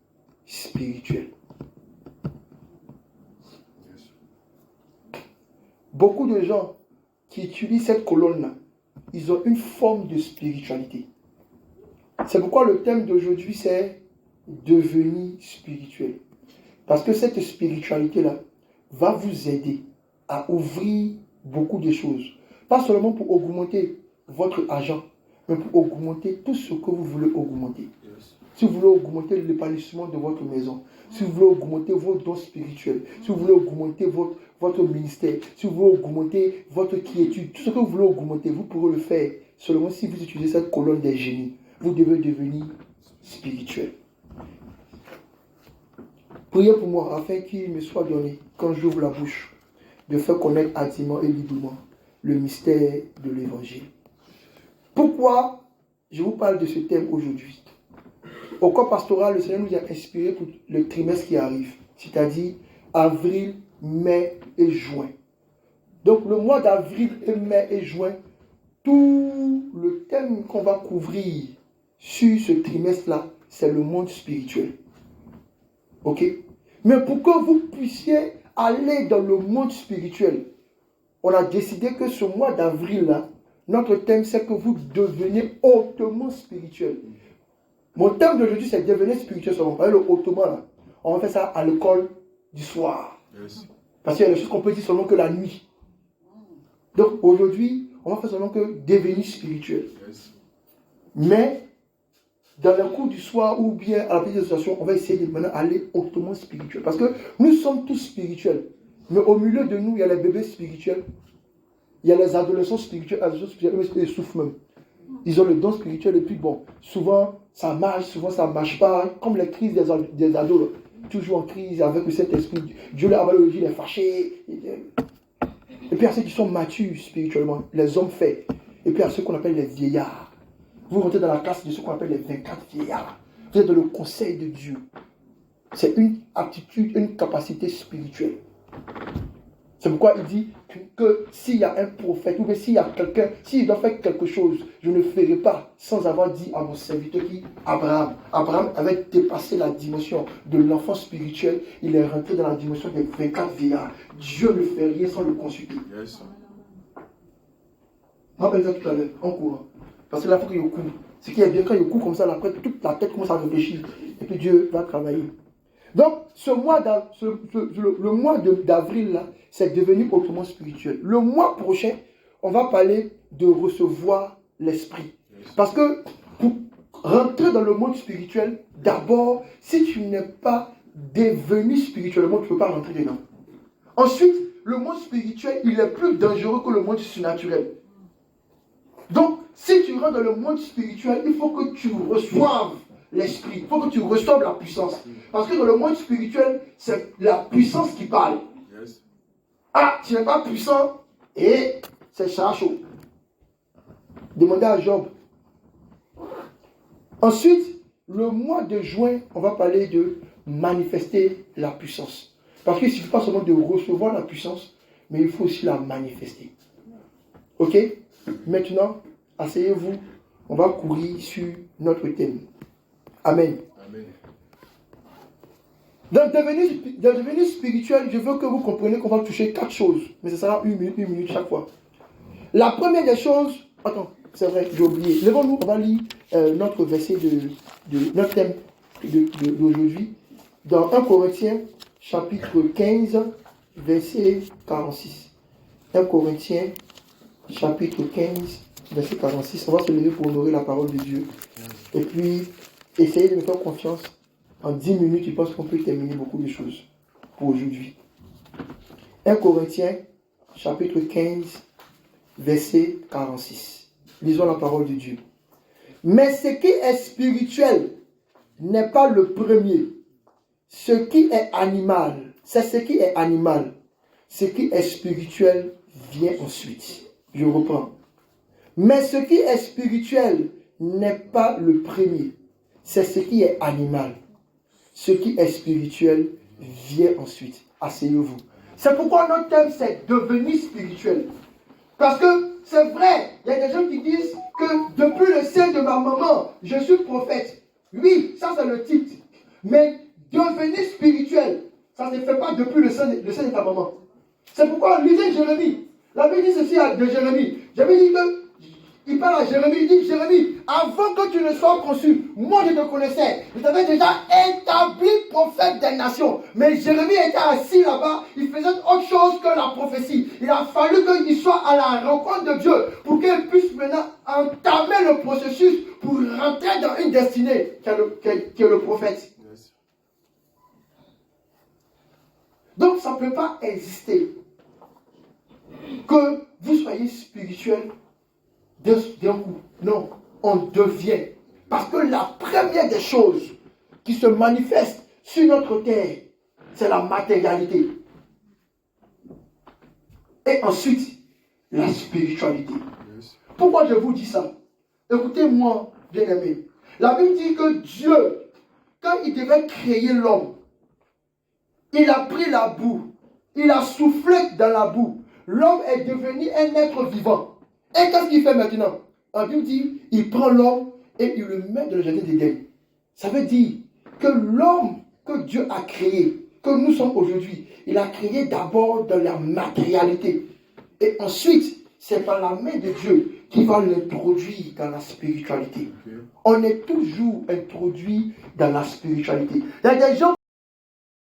spirituel. Beaucoup de gens qui utilisent cette colonne-là, ils ont une forme de spiritualité. C'est pourquoi le thème d'aujourd'hui, c'est devenir spirituel. Parce que cette spiritualité-là va vous aider à ouvrir beaucoup de choses. Pas seulement pour augmenter votre argent, mais pour augmenter tout ce que vous voulez augmenter. Si vous voulez augmenter l'épanouissement de votre maison, si vous voulez augmenter vos dons spirituels, si vous voulez augmenter votre ministère, si vous voulez augmenter votre quiétude, tout ce que vous voulez augmenter, vous pourrez le faire seulement si vous utilisez cette colonne des génies. Vous devez devenir spirituel. Priez pour moi afin qu'il me soit donné, quand j'ouvre la bouche, de faire connaître hardiment et librement le mystère de l'évangile. Pourquoi je vous parle de ce thème aujourd'hui? Au corps pastoral, le Seigneur nous a inspiré pour le trimestre qui arrive, c'est-à-dire avril, mai et juin. Donc le mois d'avril, mai et juin, tout le thème qu'on va couvrir sur ce trimestre-là, c'est le monde spirituel. Ok? Mais pour que vous puissiez aller dans le monde spirituel, on a décidé que ce mois d'avril-là, notre thème, c'est que vous devenez hautement spirituel. Mon thème d'aujourd'hui, c'est devenir spirituel seulement. Vous voyez le hautement là. On va faire ça à l'école du soir. Yes. Parce qu'il y a des choses qu'on peut dire seulement que la nuit. Donc aujourd'hui, on va faire seulement que devenir spirituel. Yes. Mais dans le cours du soir ou bien à la petite association, on va essayer de maintenant aller hautement spirituel. Parce que nous sommes tous spirituels. Mais au milieu de nous, il y a les bébés spirituels. Il y a les adolescents spirituels, ils souffrent même. Ils ont le don spirituel et puis bon, souvent ça marche, souvent ça ne marche pas. Comme les crises des ados, toujours en crise avec le Saint-Esprit. Dieu leur a valé, il est fâché. Et puis à ceux qui sont matures spirituellement, les hommes faits. Et puis à ceux qu'on appelle les vieillards. Vous rentrez dans la classe de ceux qu'on appelle les 24 vieillards. Vous êtes dans le conseil de Dieu. C'est une aptitude, une capacité spirituelle. C'est pourquoi il dit que s'il y a un prophète, ou bien s'il y a quelqu'un, s'il doit faire quelque chose, je ne ferai pas sans avoir dit à mon serviteur qui, Abraham. Abraham avait dépassé la dimension de l'enfant spirituel, il est rentré dans la dimension des 24 vieillards. Dieu ne fait rien sans le consulter. Yes. Je rappelle ça tout à l'heure, en courant. Parce que là, il faut qu'il court. Ce qui est bien, quand il court comme ça, après, toute la tête commence à réfléchir. Et puis Dieu va travailler. Donc, le mois d'avril, là, c'est devenu autrement spirituel. Le mois prochain, on va parler de recevoir l'esprit. Parce que pour rentrer dans le monde spirituel, d'abord, si tu n'es pas devenu spirituellement, tu ne peux pas rentrer dedans. Ensuite, le monde spirituel, il est plus dangereux que le monde surnaturel. Donc, si tu rentres dans le monde spirituel, il faut que tu reçoives l'esprit. Il faut que tu reçoives la puissance. Parce que dans le monde spirituel, c'est la puissance qui parle. Yes. Ah, tu n'es pas puissant et c'est chaud. Demandez à Job. Ensuite, le mois de juin, on va parler de manifester la puissance. Parce qu'il ne suffit pas seulement de recevoir la puissance, mais il faut aussi la manifester. Ok? Maintenant, asseyez-vous. On va courir sur notre thème. Amen. Amen. Dans le devenir spirituel, je veux que vous compreniez qu'on va toucher 4 choses. Mais ce sera une minute chaque fois. La première des choses... Attends, c'est vrai, j'ai oublié. Levons-nous, on va lire notre verset de notre thème d'aujourd'hui. Dans 1 Corinthiens, chapitre 15, verset 46. 1 Corinthiens, chapitre 15, verset 46. On va se lever pour honorer la parole de Dieu. Et puis, essayez de me faire confiance. En 10 minutes, je pense qu'on peut terminer beaucoup de choses pour aujourd'hui. 1 Corinthiens, chapitre 15, verset 46. Lisons la parole de Dieu. Mais ce qui est spirituel n'est pas le premier. Ce qui est animal, c'est ce qui est animal. Ce qui est spirituel vient ensuite. Je reprends. Mais ce qui est spirituel n'est pas le premier. C'est ce qui est animal. Ce qui est spirituel vient ensuite. Asseyez-vous. C'est pourquoi notre thème, c'est devenir spirituel. Parce que c'est vrai, il y a des gens qui disent que depuis le sein de ma maman, je suis prophète. Oui, ça c'est le titre. Mais devenir spirituel, ça ne se fait pas depuis le sein de ta maman. C'est pourquoi lisez Jérémie. La Bible dit ceci de Jérémie. Jérémie dit que il parle à Jérémie, il dit, Jérémie, avant que tu ne sois conçu, moi je te connaissais. Je t'avais déjà établi prophète des nations. Mais Jérémie était assis là-bas, il faisait autre chose que la prophétie. Il a fallu qu'il soit à la rencontre de Dieu pour qu'il puisse maintenant entamer le processus pour rentrer dans une destinée qui est le prophète. Yes. Donc ça ne peut pas exister que vous soyez spirituel d'un coup. Non, on devient. Parce que la première des choses qui se manifeste sur notre terre, c'est la matérialité. Et ensuite, la spiritualité. Pourquoi je vous dis ça? Écoutez-moi, bien-aimés. La Bible dit que Dieu quand il devait créer l'homme, il a pris la boue, il a soufflé dans la boue. L'homme est devenu un être vivant. Et qu'est-ce qu'il fait maintenant? La Bible dit, il prend l'homme et il le met dans le jardin d'Éden. Ça veut dire que l'homme que Dieu a créé, que nous sommes aujourd'hui, il a créé d'abord dans la matérialité. Et ensuite, c'est par la main de Dieu qui va l'introduire dans la spiritualité. On est toujours introduit dans la spiritualité. Il y a des gens